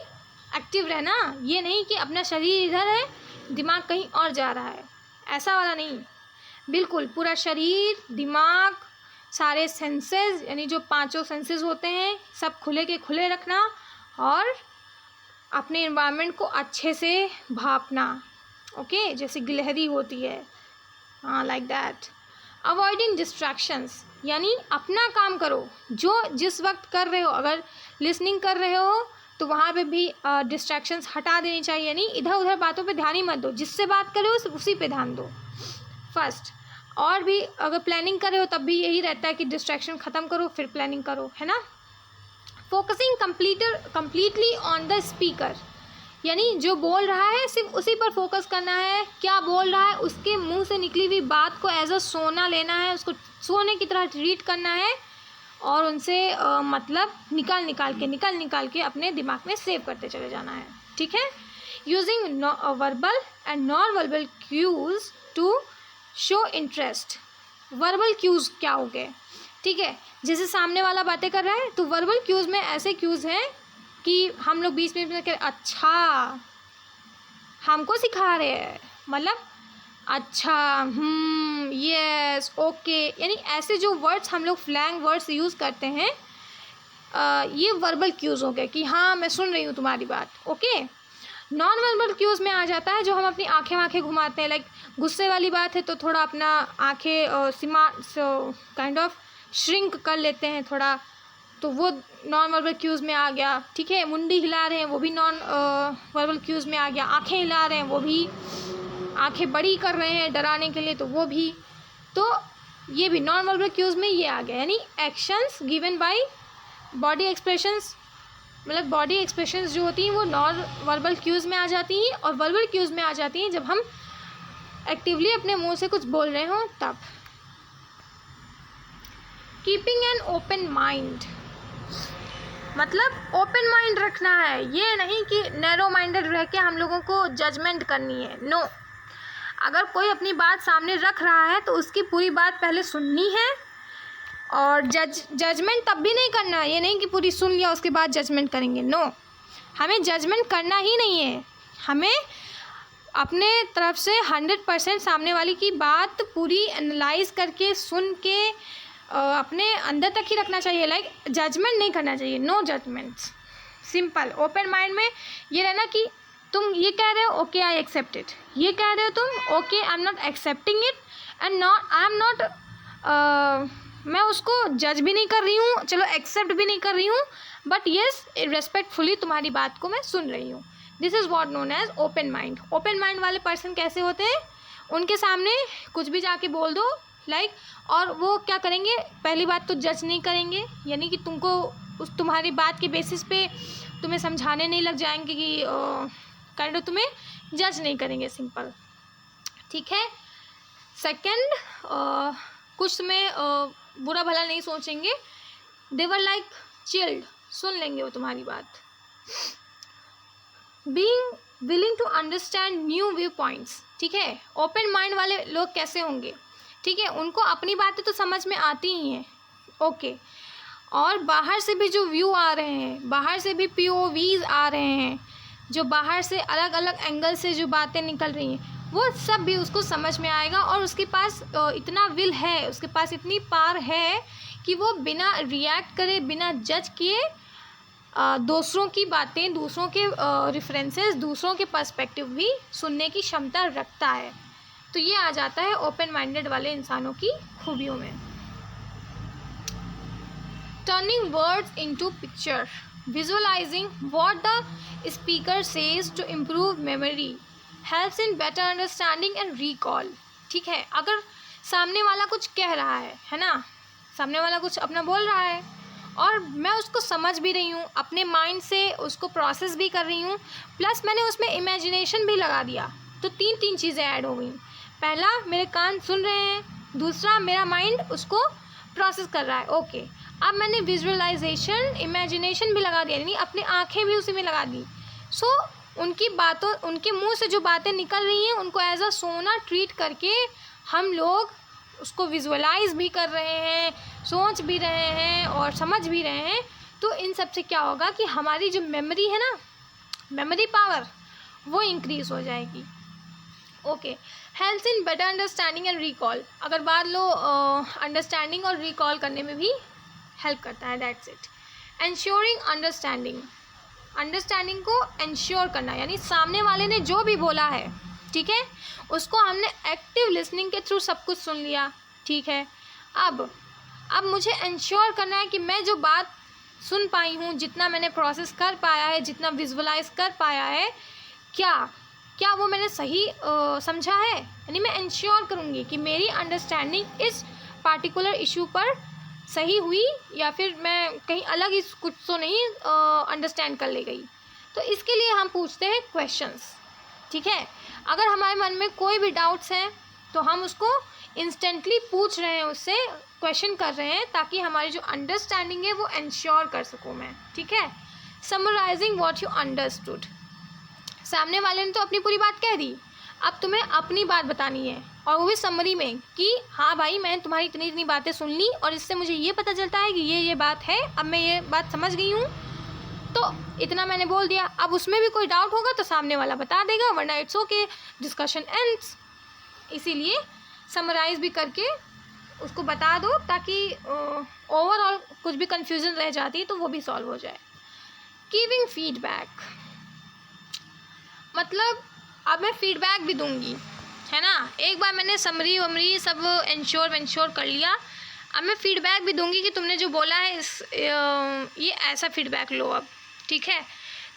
एक्टिव रहना, ये नहीं कि अपना शरीर इधर है, दिमाग कहीं और जा रहा है, ऐसा वाला नहीं, बिल्कुल पूरा शरीर, दिमाग, सारे सेंसेस, यानी जो पांचों सेंसेस होते हैं सब खुले के खुले रखना, और अपने एनवायरनमेंट को अच्छे से भांपना, ओके, जैसे गिलहरी होती है, हाँ, लाइक दैट। अवॉइडिंग डिस्ट्रैक्शंस, यानी अपना काम करो, जो जिस वक्त कर रहे हो, अगर लिसनिंग कर रहे हो तो वहाँ पे भी डिस्ट्रैक्शंस हटा देनी चाहिए, यानी इधर उधर बातों पे ध्यान ही मत दो, जिससे बात कर रहे हो उसी पे ध्यान दो फर्स्ट। और भी अगर प्लानिंग कर रहे हो तब भी यही रहता है कि डिस्ट्रैक्शन ख़त्म करो फिर प्लानिंग करो, है ना। Focusing completely on the speaker, यानी जो बोल रहा है सिर्फ उसी पर फोकस करना है, क्या बोल रहा है उसके मुंह से निकली हुई बात को एज अ सोना लेना है, उसको सोने की तरह ट्रीट करना है, और उनसे मतलब निकाल के अपने दिमाग में सेव करते चले जाना है, ठीक है। Using verbal and non verbal cues to show interest. Verbal cues क्या हो गए, ठीक है, जैसे सामने वाला बातें कर रहा है तो वर्बल क्यूज में ऐसे क्यूज हैं कि हम लोग बीच में अच्छा हमको सिखा रहे हैं, मतलब अच्छा, यस, ओके, यानी ऐसे जो वर्ड्स हम लोग स्लैंग वर्ड्स यूज़ करते हैं, ये वर्बल क्यूज़ हो गए कि हाँ मैं सुन रही हूँ तुम्हारी बात, ओके। नॉन वर्बल क्यूज़ में आ जाता है जो हम अपनी आंखें घुमाते हैं, लाइक गुस्से वाली बात है तो थोड़ा अपना आंखें काइंड ऑफ श्रिंक कर लेते हैं थोड़ा, तो वो नॉन वर्बल क्यूज़ में आ गया, ठीक है। मुंडी हिला रहे हैं वो भी नॉन वर्बल क्यूज़ में आ गया। आंखें हिला रहे हैं वो भी, आंखें बड़ी कर रहे हैं डराने के लिए तो वो भी, तो ये भी नॉन वर्बल क्यूज़ में ये आ गया। यानी actions given by body expressions, मतलब बॉडी एक्सप्रेशंस जो होती हैं वो नॉन वर्बल क्यूज़ में आ जाती हैं, और वर्बल क्यूज़ में आ जाती हैं जब हम एक्टिवली अपने मुंह से कुछ बोल रहे हों तब। कीपिंग एन ओपन माइंड, मतलब ओपन माइंड रखना है, ये नहीं कि नैरो माइंडेड रह के हम लोगों को जजमेंट करनी है, नो। अगर कोई अपनी बात सामने रख रहा है तो उसकी पूरी बात पहले सुननी है, और जजमेंट तब भी नहीं करना, ये नहीं कि पूरी सुन लिया उसके बाद जजमेंट करेंगे, नो। हमें जजमेंट करना ही नहीं है, हमें अपने तरफ से 100% सामने वाली की बात पूरी एनालाइज करके सुन के अपने अंदर तक ही रखना चाहिए, लाइक जजमेंट नहीं करना चाहिए, no judgements, simple. Open mind में ये रहना कि तुम ये कह रहे हो, ओके आई एक्सेप्ट इट, ये कह रहे हो तुम, okay I am not accepting it, and not I am not, मैं उसको जज भी नहीं कर रही हूँ, चलो एक्सेप्ट भी नहीं कर रही हूँ, बट येस रेस्पेक्टफुली तुम्हारी बात को मैं सुन रही हूँ। This is what known as open mind. Open mind वाले पर्सन कैसे होते हैं, उनके सामने कुछ भी जाके बोल दो, लाइक और वो क्या करेंगे, पहली बात तो जज नहीं करेंगे, यानी कि तुमको उस तुम्हारी बात के बेसिस पे तुम्हें समझाने नहीं लग जाएंगे कि काइंड ऑफ तुम्हें जज नहीं करेंगे, सिंपल, ठीक है। सेकंड, कुछ तुम्हें बुरा भला नहीं सोचेंगे, दे वर लाइक चिल्ड, सुन लेंगे वो तुम्हारी बात। Being willing to understand new view points, ठीक है। ओपन माइंड वाले लोग कैसे होंगे, ठीक है, उनको अपनी बातें तो समझ में आती ही हैं, ओके, और बाहर से भी जो व्यू आ रहे हैं, बाहर से भी POVs आ रहे हैं, जो बाहर से अलग अलग एंगल से जो बातें निकल रही हैं, वो सब भी उसको समझ में आएगा, और उसके पास इतना विल है, उसके पास इतनी पावर है कि वो बिना रिएक्ट करे, बिना जज किए दूसरों की बातें, दूसरों के रेफरेंसेस, दूसरों के पर्सपेक्टिव भी सुनने की क्षमता रखता है। तो ये आ जाता है ओपन माइंडेड वाले इंसानों की खूबियों में। Turning words into picture, visualising what the speaker says to improve memory, helps in better understanding and recall, ठीक है। अगर सामने वाला कुछ कह रहा है ना, सामने वाला कुछ अपना बोल रहा है और मैं उसको समझ भी रही हूँ, अपने माइंड से उसको प्रोसेस भी कर रही हूँ, प्लस मैंने उसमें इमेजिनेशन भी लगा दिया, तो तीन चीज़ें ऐड हो गई। पहला, मेरे कान सुन रहे हैं, दूसरा मेरा माइंड उसको प्रोसेस कर रहा है, ओके। अब मैंने विजुअलाइजेशन, इमेजिनेशन भी लगा दिया, यानी अपनी आँखें भी उसी में लगा दी। सो उनकी बातों, उनके मुंह से जो बातें निकल रही हैं उनको एज अ सोना ट्रीट करके हम लोग उसको विजुअलाइज भी कर रहे हैं, सोच भी रहे हैं और समझ भी रहे हैं। तो इन सब से क्या होगा कि हमारी जो मेमोरी है ना, मेमोरी पावर, वो इंक्रीज़ हो जाएगी, okay. Helps in better understanding and recall, अगर बात लो अंडरस्टैंडिंग और रिकॉल करने में भी हेल्प करता है, that's it. Ensuring understanding, understanding को एंश्योर करना, यानी सामने वाले ने जो भी बोला है, ठीक है, उसको हमने एक्टिव लिसनिंग के थ्रू सब कुछ सुन लिया, ठीक है। अब मुझे एंश्योर करना है कि मैं जो बात सुन पाई हूँ, जितना मैंने प्रोसेस कर पाया है, जितना विजुअलाइज कर पाया है, क्या वो मैंने सही समझा है, यानी मैं एंश्योर करूँगी कि मेरी अंडरस्टैंडिंग इस पार्टिकुलर इशू पर सही हुई, या फिर मैं कहीं अलग ही कुछ तो नहीं अंडरस्टैंड कर ले गई। तो इसके लिए हम पूछते हैं क्वेश्चंस, ठीक है। अगर हमारे मन में कोई भी डाउट्स हैं तो हम उसको इंस्टेंटली पूछ रहे हैं, उससे क्वेश्चन कर रहे हैं, ताकि हमारी जो अंडरस्टैंडिंग है वो एंश्योर कर सकूँ मैं, ठीक है। समराइजिंग व्हाट यू अंडरस्टूड, सामने वाले ने तो अपनी पूरी बात कह दी, अब तुम्हें अपनी बात बतानी है, और वो भी समरी में कि हाँ भाई मैंने तुम्हारी इतनी बातें सुन ली और इससे मुझे ये पता चलता है कि ये बात है, अब मैं ये बात समझ गई हूँ, तो इतना मैंने बोल दिया। अब उसमें भी कोई डाउट होगा तो सामने वाला बता देगा, वरना इट्स ओके, डिस्कशन एंड्स। इसीलिए समराइज भी करके उसको बता दो ताकि ओवरऑल कुछ भी कंफ्यूजन रह जाती है तो वो भी सॉल्व हो जाए। गिविंग फीडबैक मतलब अब मैं फीडबैक भी दूंगी, है ना। एक बार मैंने समरी वमरी सब इंश्योर कर लिया, अब मैं फीडबैक भी दूंगी कि तुमने जो बोला है ये ऐसा फीडबैक लो अब, ठीक है।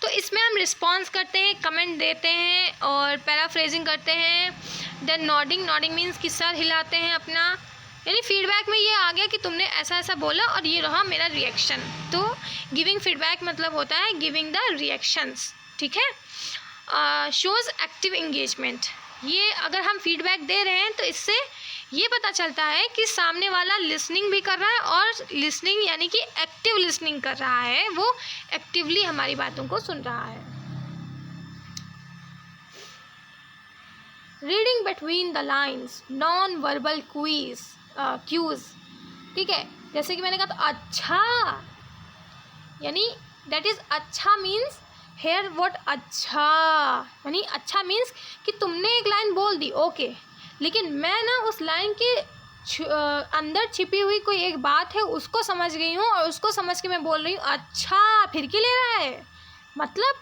तो इसमें हम रिस्पॉन्स करते हैं, कमेंट देते हैं और पैराफ्रेजिंग करते हैं। देन नॉडिंग मीन्स कि सर हिलाते हैं अपना, यानी फीडबैक में ये आ गया कि तुमने ऐसा ऐसा बोला और ये रहा मेरा रिएक्शन। तो गिविंग फीडबैक मतलब होता है गिविंग द रिएक्शंस, ठीक है। शोज़ एक्टिव इंगेजमेंट, ये अगर हम फीडबैक दे रहे हैं तो इससे ये पता चलता है कि सामने वाला लिसनिंग भी कर रहा है, और लिसनिंग यानी कि एक्टिव लिसनिंग कर रहा है, वो एक्टिवली हमारी बातों को सुन रहा है। Reading between the lines, non verbal cues, ठीक है। जैसे कि मैंने कहा तो अच्छा, यानी दैट इज़ अच्छा मीन्स हेयर व्हाट, अच्छा यानी अच्छा मीन्स कि तुमने एक लाइन बोल दी ओके, लेकिन मैं ना उस लाइन के अंदर छिपी हुई कोई एक बात है उसको समझ गई हूँ, और उसको समझ के मैं बोल रही हूँ अच्छा फिर की ले रहा है। मतलब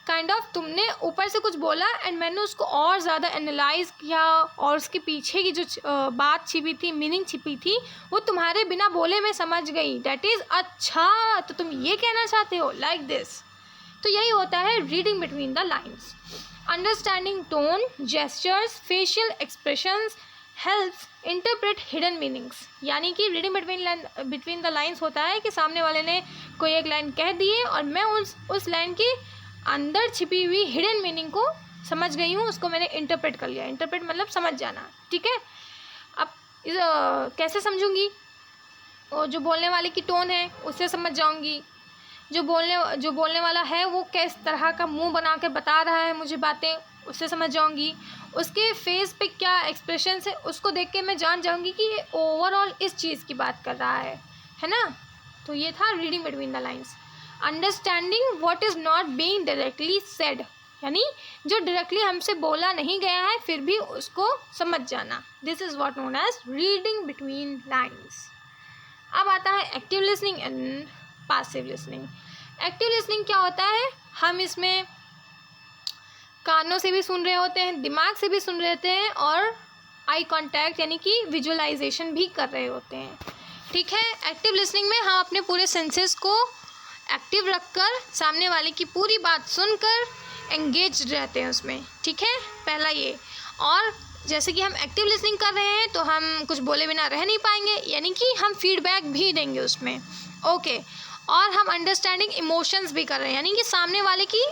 काइंड ऑफ तुमने ऊपर से कुछ बोला एंड मैंने उसको और ज़्यादा एनालाइज किया, और उसके पीछे की जो बात छिपी थी, मीनिंग छिपी थी, वो तुम्हारे बिना बोले मैं समझ गई। डैट इज़ अच्छा, तो तुम ये कहना चाहते हो, लाइक दिस। तो यही होता है reading between the lines. Understanding tone, gestures, facial expressions helps interpret hidden meanings, यानी कि रीडिंग बिटवीन द लाइन्स होता है कि सामने वाले ने कोई एक लाइन कह दी है और मैं उस लाइन की अंदर छिपी हुई हिडन मीनिंग को समझ गई हूँ, उसको मैंने इंटरप्रेट कर लिया। इंटरप्रेट मतलब समझ जाना, ठीक है। अब कैसे समझूंगी, और जो बोलने वाले की टोन है उससे समझ जाऊंगी, जो बोलने वाला है वो किस तरह का मुंह बना के बता रहा है मुझे बातें, उससे समझ जाऊंगी। उसके फेस पे क्या एक्सप्रेशन है उसको देख के मैं जान जाऊंगी कि ये ओवरऑल इस चीज़ की बात कर रहा है ना। तो ये था reading between the lines. Understanding what is not being directly said, यानी जो डायरेक्टली हमसे बोला नहीं गया है फिर भी उसको समझ जाना। This is what known as reading between lines. अब आता है active listening and passive listening. Active listening क्या होता है, हम इसमें कानों से भी सुन रहे होते हैं, दिमाग से भी सुन रहे होते हैं, और आई कांटेक्ट यानी कि विजुअलाइजेशन भी कर रहे होते हैं, ठीक है। एक्टिव लिसनिंग में हम अपने पूरे सेंसेस को एक्टिव रखकर सामने वाले की पूरी बात सुनकर एंगेज रहते हैं उसमें, ठीक है, पहला ये। और जैसे कि हम एक्टिव लिसनिंग कर रहे हैं तो हम कुछ बोले बिना रह नहीं पाएंगे, यानी कि हम फीडबैक भी देंगे उसमें, ओके। और हम अंडरस्टैंडिंग इमोशंस भी कर रहे हैं, यानी कि सामने वाले की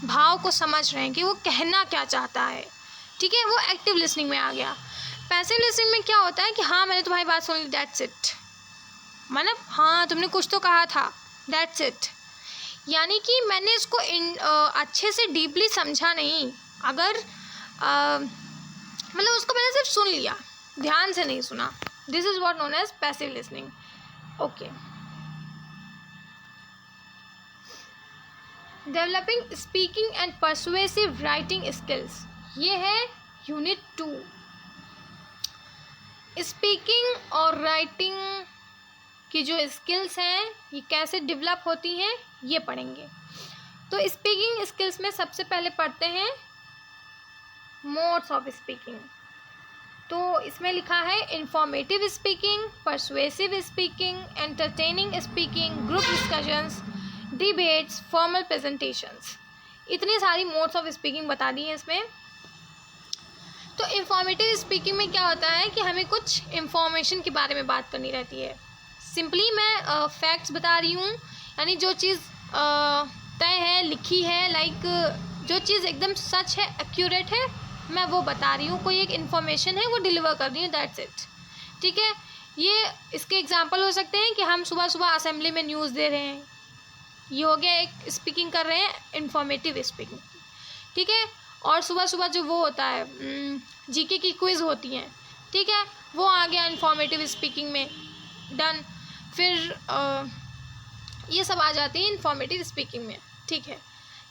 भाव को समझ रहे हैं कि वो कहना क्या चाहता है, ठीक है, वो एक्टिव लिसनिंग में आ गया। पैसिव लिसनिंग में क्या होता है कि हाँ मैंने तुम्हारी बात सुन ली, दैट्स इट, मतलब हाँ तुमने कुछ तो कहा था, दैट्स इट, यानी कि मैंने इसको अच्छे से डीपली समझा नहीं, अगर मतलब उसको मैंने सिर्फ सुन लिया, ध्यान से नहीं सुना। This is what known as passive listening, okay. Developing speaking and persuasive writing skills, ये है यूनिट 2। स्पीकिंग और राइटिंग की जो स्किल्स हैं ये कैसे डेवलप होती हैं ये पढ़ेंगे। तो स्पीकिंग स्किल्स में सबसे पहले पढ़ते हैं मोड्स ऑफ स्पीकिंग। तो इसमें लिखा है informative speaking, persuasive speaking, entertaining speaking, group discussions, debates, formal presentations, इतनी सारी मोड्स ऑफ स्पीकिंग बता दी हैं इसमें। तो इंफॉर्मेटिव स्पीकिंग में क्या होता है कि हमें कुछ इंफॉर्मेशन के बारे में बात करनी रहती है। सिंपली मैं फैक्ट्स बता रही हूँ, यानी जो चीज़ तय है, लिखी है, लाइक जो चीज़ एकदम सच है, एक्यूरेट है, मैं वो बता रही हूँ। कोई एक इन्फॉर्मेशन है वो डिलीवर कर रही हूँ, दैट्स इट, ठीक है। ये इसके एग्जांपल हो सकते हैं कि हम सुबह सुबह असेंबली में न्यूज़ दे रहे हैं, ये हो गया एक स्पीकिंग कर रहे हैं, इंफॉर्मेटिव स्पीकिंग, ठीक है। और सुबह सुबह जो वो होता है जीके की क्विज़ होती हैं, ठीक है, वो आ गया इंफॉर्मेटिव स्पीकिंग में, डन। फिर ये सब आ जाती है इंफॉर्मेटिव स्पीकिंग में, ठीक है।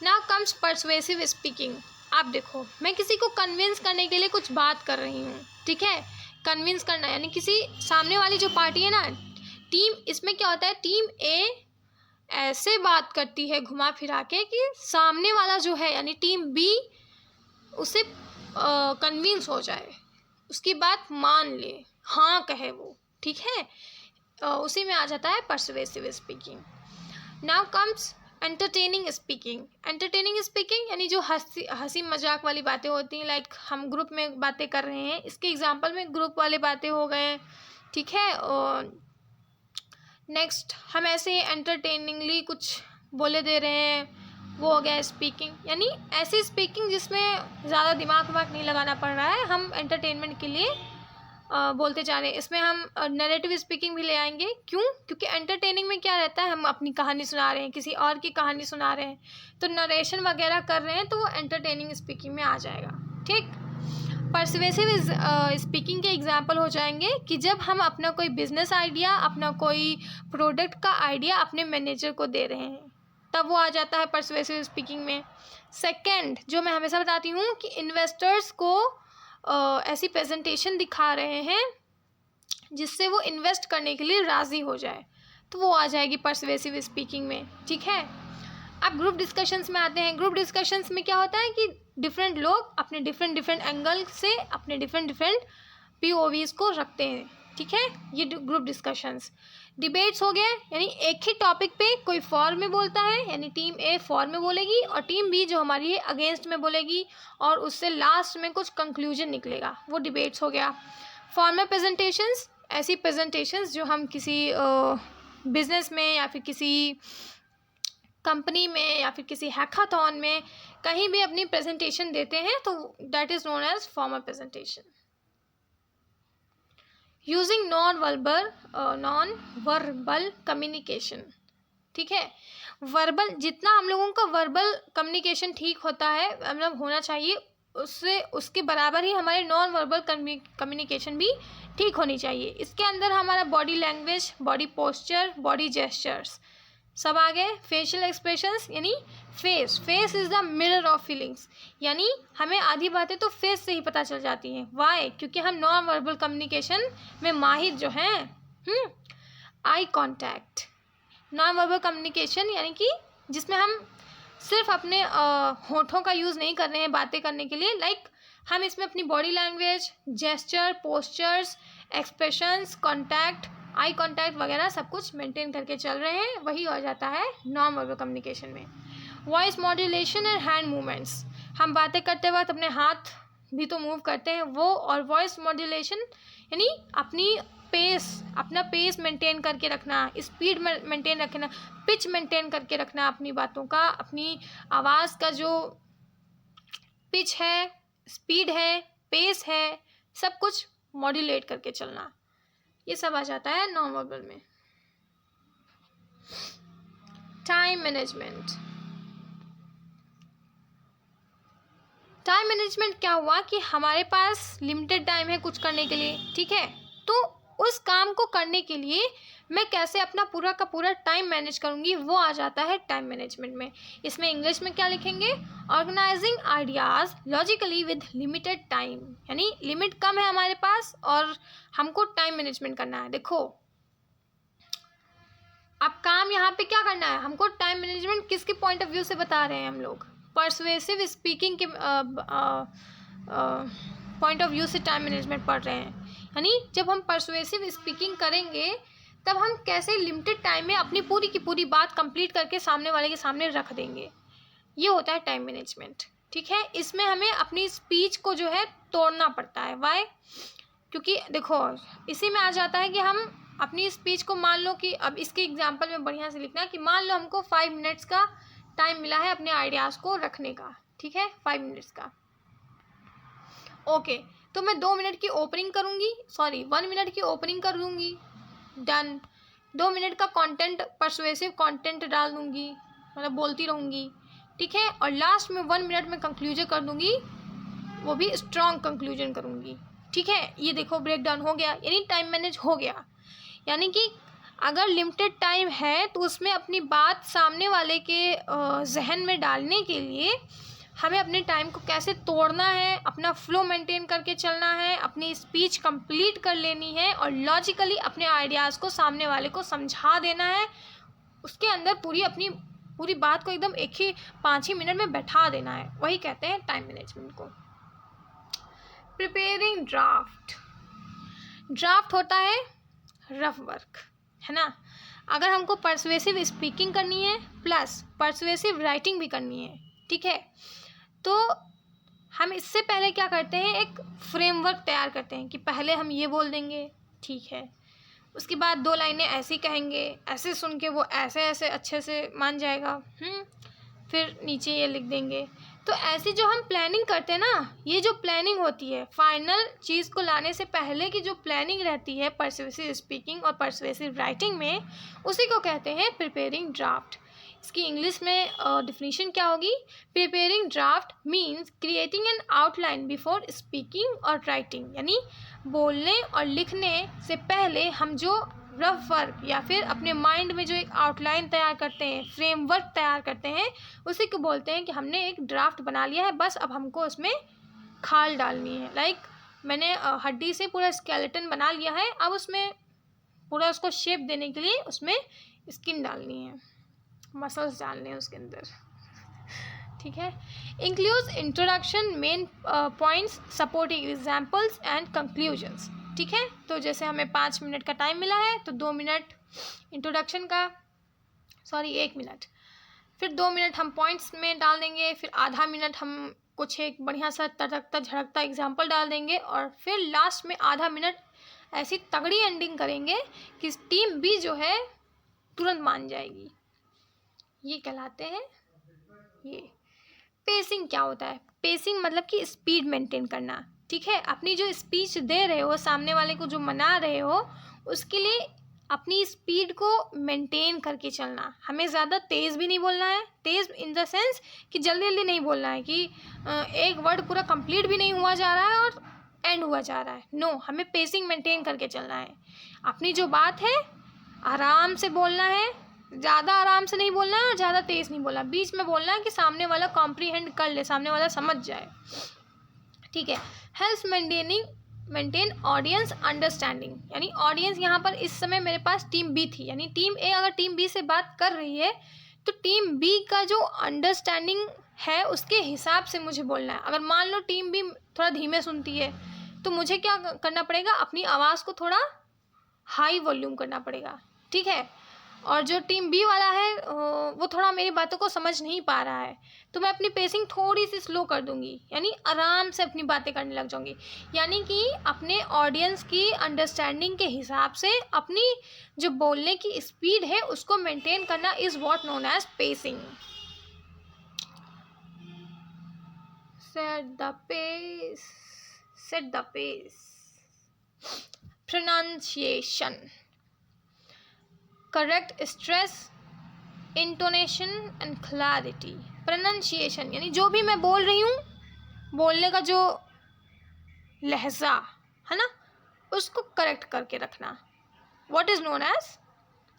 Now comes persuasive speaking. आप देखो मैं किसी को कन्विंस करने के लिए कुछ बात कर रही हूँ, ठीक है, कन्विंस करना, यानी किसी सामने वाली जो पार्टी है ना, टीम, इसमें क्या होता है, टीम ए ऐसे बात करती है घुमा फिरा के कि सामने वाला जो है यानी टीम बी उसे कन्विंस हो जाए, उसकी बात मान ले, हाँ कहे वो, ठीक है। उसी में आ जाता है persuasive speaking. Now comes entertaining speaking. Entertaining speaking यानी जो हंसी मजाक वाली बातें होती हैं, लाइक हम ग्रुप में बातें कर रहे हैं, इसके एग्जांपल में ग्रुप वाले बातें हो गए, ठीक है। और नेक्स्ट हम ऐसे एंटरटेनिंगली कुछ बोले दे रहे हैं, वो हो गया स्पीकिंग, यानी ऐसी स्पीकिंग जिसमें ज़्यादा दिमाग नहीं लगाना पड़ रहा है, हम एंटरटेनमेंट के लिए बोलते जा रहे हैं। इसमें हम नैरेटिव स्पीकिंग भी ले आएंगे। क्यों? क्योंकि एंटरटेनिंग में क्या रहता है, हम अपनी कहानी सुना रहे हैं, किसी और की कहानी सुना रहे हैं, तो नरेशन वगैरह कर रहे हैं, तो वो एंटरटेनिंग स्पीकिंग में आ जाएगा, ठीक। पर्सुएसिव स्पीकिंग के एग्जाम्पल हो जाएंगे कि जब हम अपना कोई बिजनेस आइडिया, अपना कोई प्रोडक्ट का आइडिया अपने मैनेजर को दे रहे हैं, तब वो आ जाता है पर्सुएसिव स्पीकिंग में। सेकंड, जो मैं हमेशा बताती हूँ कि इन्वेस्टर्स को ऐसी प्रेजेंटेशन दिखा रहे हैं जिससे वो इन्वेस्ट करने के लिए राज़ी हो जाए, तो वो आ जाएगी पर्सुएसिव स्पीकिंग में, ठीक है। अब ग्रुप डिस्कशंस में आते हैं। ग्रुप डिस्कशंस में क्या होता है कि डिफरेंट लोग अपने डिफरेंट एंगल से अपने डिफरेंट POVs को रखते हैं, ठीक है। ये ग्रुप डिस्कशंस। डिबेट्स हो गए, यानी एक ही टॉपिक पे कोई फॉर में बोलता है, यानी टीम ए फॉर में बोलेगी और टीम बी जो हमारी है अगेंस्ट में बोलेगी, और उससे लास्ट में कुछ कंक्लूजन निकलेगा, वो डिबेट्स हो गया। फॉर्मल प्रेजेंटेशंस, ऐसी प्रेजेंटेशंस जो हम किसी बिजनेस में या फिर किसी कंपनी में या फिर किसी हैकाथॉन में कहीं भी अपनी प्रेजेंटेशन देते हैं, तो that is known as formal presentation. Using non verbal communication, ठीक है। वर्बल, जितना हम लोगों का वर्बल कम्युनिकेशन ठीक होता है, मतलब होना चाहिए, उससे उसके बराबर ही हमारे नॉन वर्बल कम्युनिकेशन भी ठीक होनी चाहिए। इसके अंदर हमारा body language, body posture, body gestures सब आ गए। फेशियल एक्सप्रेशंस, यानी face is the mirror of feelings, यानी हमें आधी बातें तो फेस से ही पता चल जाती हैं। वाई? क्योंकि हम नॉन वर्बल कम्युनिकेशन में माहिर जो हैं। Eye contact, non verbal communication, यानी कि जिसमें हम सिर्फ अपने होठों का यूज़ नहीं कर रहे हैं बातें करने के लिए, लाइक हम इसमें अपनी body language, gesture, postures, expressions, contact, eye contact वगैरह सब कुछ मेंटेन करके चल रहे हैं, वही हो जाता है नॉन वर्बल कम्युनिकेशन में। Voice modulation and hand movements, हम बातें करते वक्त अपने हाथ भी तो मूव करते हैं वो, और वॉइस मॉड्यूलेशन यानी अपना पेस मेंटेन करके रखना, स्पीड मेंटेन रखना, पिच मेंटेन करके रखना अपनी बातों का, अपनी आवाज़ का जो पिच है, स्पीड है, पेस है, सब कुछ मॉड्यूलेट करके चलना, ये सब आ जाता है नॉन वर्बल में। Time management. टाइम मैनेजमेंट क्या हुआ कि हमारे पास लिमिटेड टाइम है कुछ करने के लिए, ठीक है, तो उस काम को करने के लिए मैं कैसे अपना पूरा का पूरा टाइम मैनेज करूँगी, वो आ जाता है टाइम मैनेजमेंट में। इसमें इंग्लिश में क्या लिखेंगे? Organising ideas logically with limited time, यानी लिमिट कम है हमारे पास और हमको टाइम मैनेजमेंट करना है। देखो अब काम यहाँ पे क्या करना है, हमको टाइम मैनेजमेंट किसके पॉइंट ऑफ व्यू से बता रहे हैं हम लोग? पर्सुएसिव स्पीकिंग के पॉइंट ऑफ व्यू से टाइम मैनेजमेंट पढ़ रहे हैं। यानी जब हम पर्सुएसिव स्पीकिंग करेंगे तब हम कैसे लिमिटेड टाइम में अपनी पूरी की पूरी बात कंप्लीट करके सामने वाले के सामने रख देंगे, ये होता है टाइम मैनेजमेंट, ठीक है। इसमें हमें अपनी स्पीच को जो है तोड़ना पड़ता है। वाई? क्योंकि देखो इसी में आ जाता है कि हम अपनी स्पीच को, मान लो कि अब इसके एग्जांपल में बढ़िया से लिखना है कि मान लो हमको 5 मिनट्स का टाइम मिला है अपने आइडियाज़ को रखने का, ठीक है, 5 मिनट्स का। ओके, तो मैं 2 मिनट की ओपनिंग करूँगी, 1 मिनट की ओपनिंग कर दूँगी, डन। 2 मिनट का कंटेंट, पर्सुएसिव कंटेंट डाल दूँगी, मतलब बोलती रहूँगी, ठीक है, और लास्ट में 1 मिनट में कंक्लूजन कर दूँगी, वो भी स्ट्रॉन्ग कंक्लूजन करूँगी, ठीक है। ये देखो ब्रेक डाउन हो गया, यानी टाइम मैनेज हो गया। यानी कि अगर लिमिटेड टाइम है तो उसमें अपनी बात सामने वाले के जहन में डालने के लिए हमें अपने टाइम को कैसे तोड़ना है, अपना फ्लो मेंटेन करके चलना है, अपनी स्पीच कंप्लीट कर लेनी है और लॉजिकली अपने आइडियाज़ को सामने वाले को समझा देना है, उसके अंदर पूरी बात को एकदम एक ही 5 ही मिनट में बैठा देना है। वही कहते हैं टाइम मैनेजमेंट को। Preparing draft. ड्राफ्ट होता है रफ वर्क, है ना। अगर हमको पर्सुएसिव स्पीकिंग करनी है प्लस पर्सुएसिव राइटिंग भी करनी है, ठीक है, तो हम इससे पहले क्या करते हैं, एक फ्रेमवर्क तैयार करते हैं कि पहले हम ये बोल देंगे, ठीक है, उसके बाद 2 लाइनें ऐसे कहेंगे, ऐसे सुन के वो ऐसे ऐसे अच्छे से मान जाएगा, फिर नीचे ये लिख देंगे। तो ऐसी जो हम प्लानिंग करते हैं ना, ये जो प्लानिंग होती है फाइनल चीज़ को लाने से पहले की जो प्लानिंग रहती है पर्सुएसिव स्पीकिंग और पर्सुएसिव राइटिंग में, उसी को कहते हैं प्रिपेयरिंग ड्राफ्ट। इसकी इंग्लिश में डिफिनीशन क्या होगी? Preparing draft means creating an outline before speaking और राइटिंग, यानी बोलने और लिखने से पहले हम जो रफ वर्क या फिर अपने माइंड में जो एक आउटलाइन तैयार करते हैं, फ्रेमवर्क तैयार करते हैं, उसी को बोलते हैं कि हमने एक ड्राफ्ट बना लिया है, बस अब हमको उसमें खाल डालनी है। लाइक मैंने हड्डी से पूरा स्केलेटन बना लिया है, अब उसमें पूरा उसको शेप देने के लिए उसमें स्किन डालनी है, मसल्स डालने हैं उसके अंदर, ठीक है। Includes introduction, main points, supporting examples and conclusions, ठीक है। तो जैसे हमें 5 मिनट का टाइम मिला है तो 2 मिनट इंट्रोडक्शन का, 1 मिनट, फिर 2 मिनट हम पॉइंट्स में डाल देंगे, फिर आधा मिनट हम कुछ एक बढ़िया सा तड़कता झड़कता एग्जाम्पल डाल देंगे, और फिर लास्ट में आधा मिनट ऐसी तगड़ी एंडिंग करेंगे कि टीम बी जो है तुरंत मान जाएगी। ये कहलाते हैं ये। पेसिंग क्या होता है? पेसिंग मतलब कि स्पीड मेंटेन करना, ठीक है। अपनी जो स्पीच दे रहे हो, सामने वाले को जो मना रहे हो, उसके लिए अपनी स्पीड को मेंटेन करके चलना। हमें ज़्यादा तेज़ भी नहीं बोलना है, तेज़ इन द सेंस कि जल्दी जल्दी नहीं बोलना है कि एक वर्ड पूरा कंप्लीट भी नहीं हुआ जा रहा है और एंड हुआ जा रहा है। नो, हमें पेसिंग मेंटेन करके चलना है। अपनी जो बात है आराम से बोलना है, ज़्यादा आराम से नहीं बोलना है और ज़्यादा तेज़ नहीं बोलना, बीच में बोलना है कि सामने वाला कॉम्प्रीहेंड कर ले, सामने वाला समझ जाए, ठीक है। हेल्प्स मेंटेन ऑडियंस अंडरस्टैंडिंग, यानी ऑडियंस यहाँ पर इस समय मेरे पास टीम बी थी, यानी टीम ए अगर टीम बी से बात कर रही है तो टीम बी का जो अंडरस्टैंडिंग है उसके हिसाब से मुझे बोलना है। अगर मान लो टीम बी थोड़ा धीमे सुनती है तो मुझे क्या करना पड़ेगा, अपनी आवाज़ को थोड़ा हाई वॉल्यूम करना पड़ेगा, ठीक है। और जो टीम बी वाला है वो थोड़ा मेरी बातों को समझ नहीं पा रहा है तो मैं अपनी पेसिंग थोड़ी सी स्लो कर दूंगी, यानी आराम से अपनी बातें करने लग जाऊंगी। यानी कि अपने ऑडियंस की अंडरस्टैंडिंग के हिसाब से अपनी जो बोलने की स्पीड है उसको मेंटेन करना is what known as pacing. Set the pace. Pronunciation, correct stress, intonation and clarity. Pronunciation यानी जो भी मैं बोल रही हूँ, बोलने का जो लहजा है ना, उसको करेक्ट करके रखना। What is known as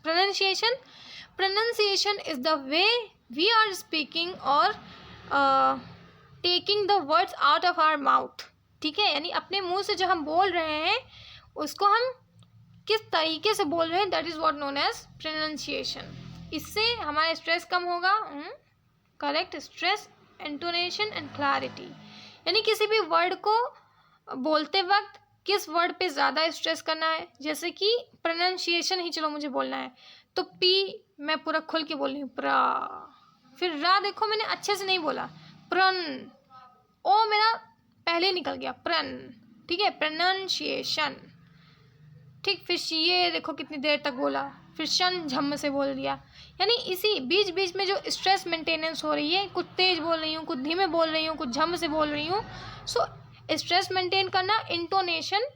pronunciation? Pronunciation is the way we are speaking और taking the words out of our mouth, ठीक है। यानी अपने मुंह से जो हम बोल रहे हैं उसको हम किस तरीके से बोल रहे हैं, that is what known as pronunciation. इससे हमारा स्ट्रेस कम होगा। Correct stress, intonation and clarity, यानी किसी भी वर्ड को बोलते वक्त किस वर्ड पे ज़्यादा स्ट्रेस करना है। जैसे कि प्रोनाउंसिएशन ही चलो मुझे बोलना है तो पी मैं पूरा खुल के बोल रही हूँ, प्रा, फिर रा देखो मैंने अच्छे से नहीं बोला, प्रन, ओ मेरा पहले निकल गया, प्रन, ठीक है, प्रोनाउंसिएशन, ठीक। फिर ये देखो कितनी देर तक बोला, फिर शन झम से बोल दिया। यानी इसी बीच बीच में जो स्ट्रेस मेंटेनेंस हो रही है, कुछ तेज़ बोल रही हूँ, कुछ धीमे बोल रही हूँ, कुछ झम से बोल रही हूँ, सो स्ट्रेस मेंटेन करना, इंटोनेशन,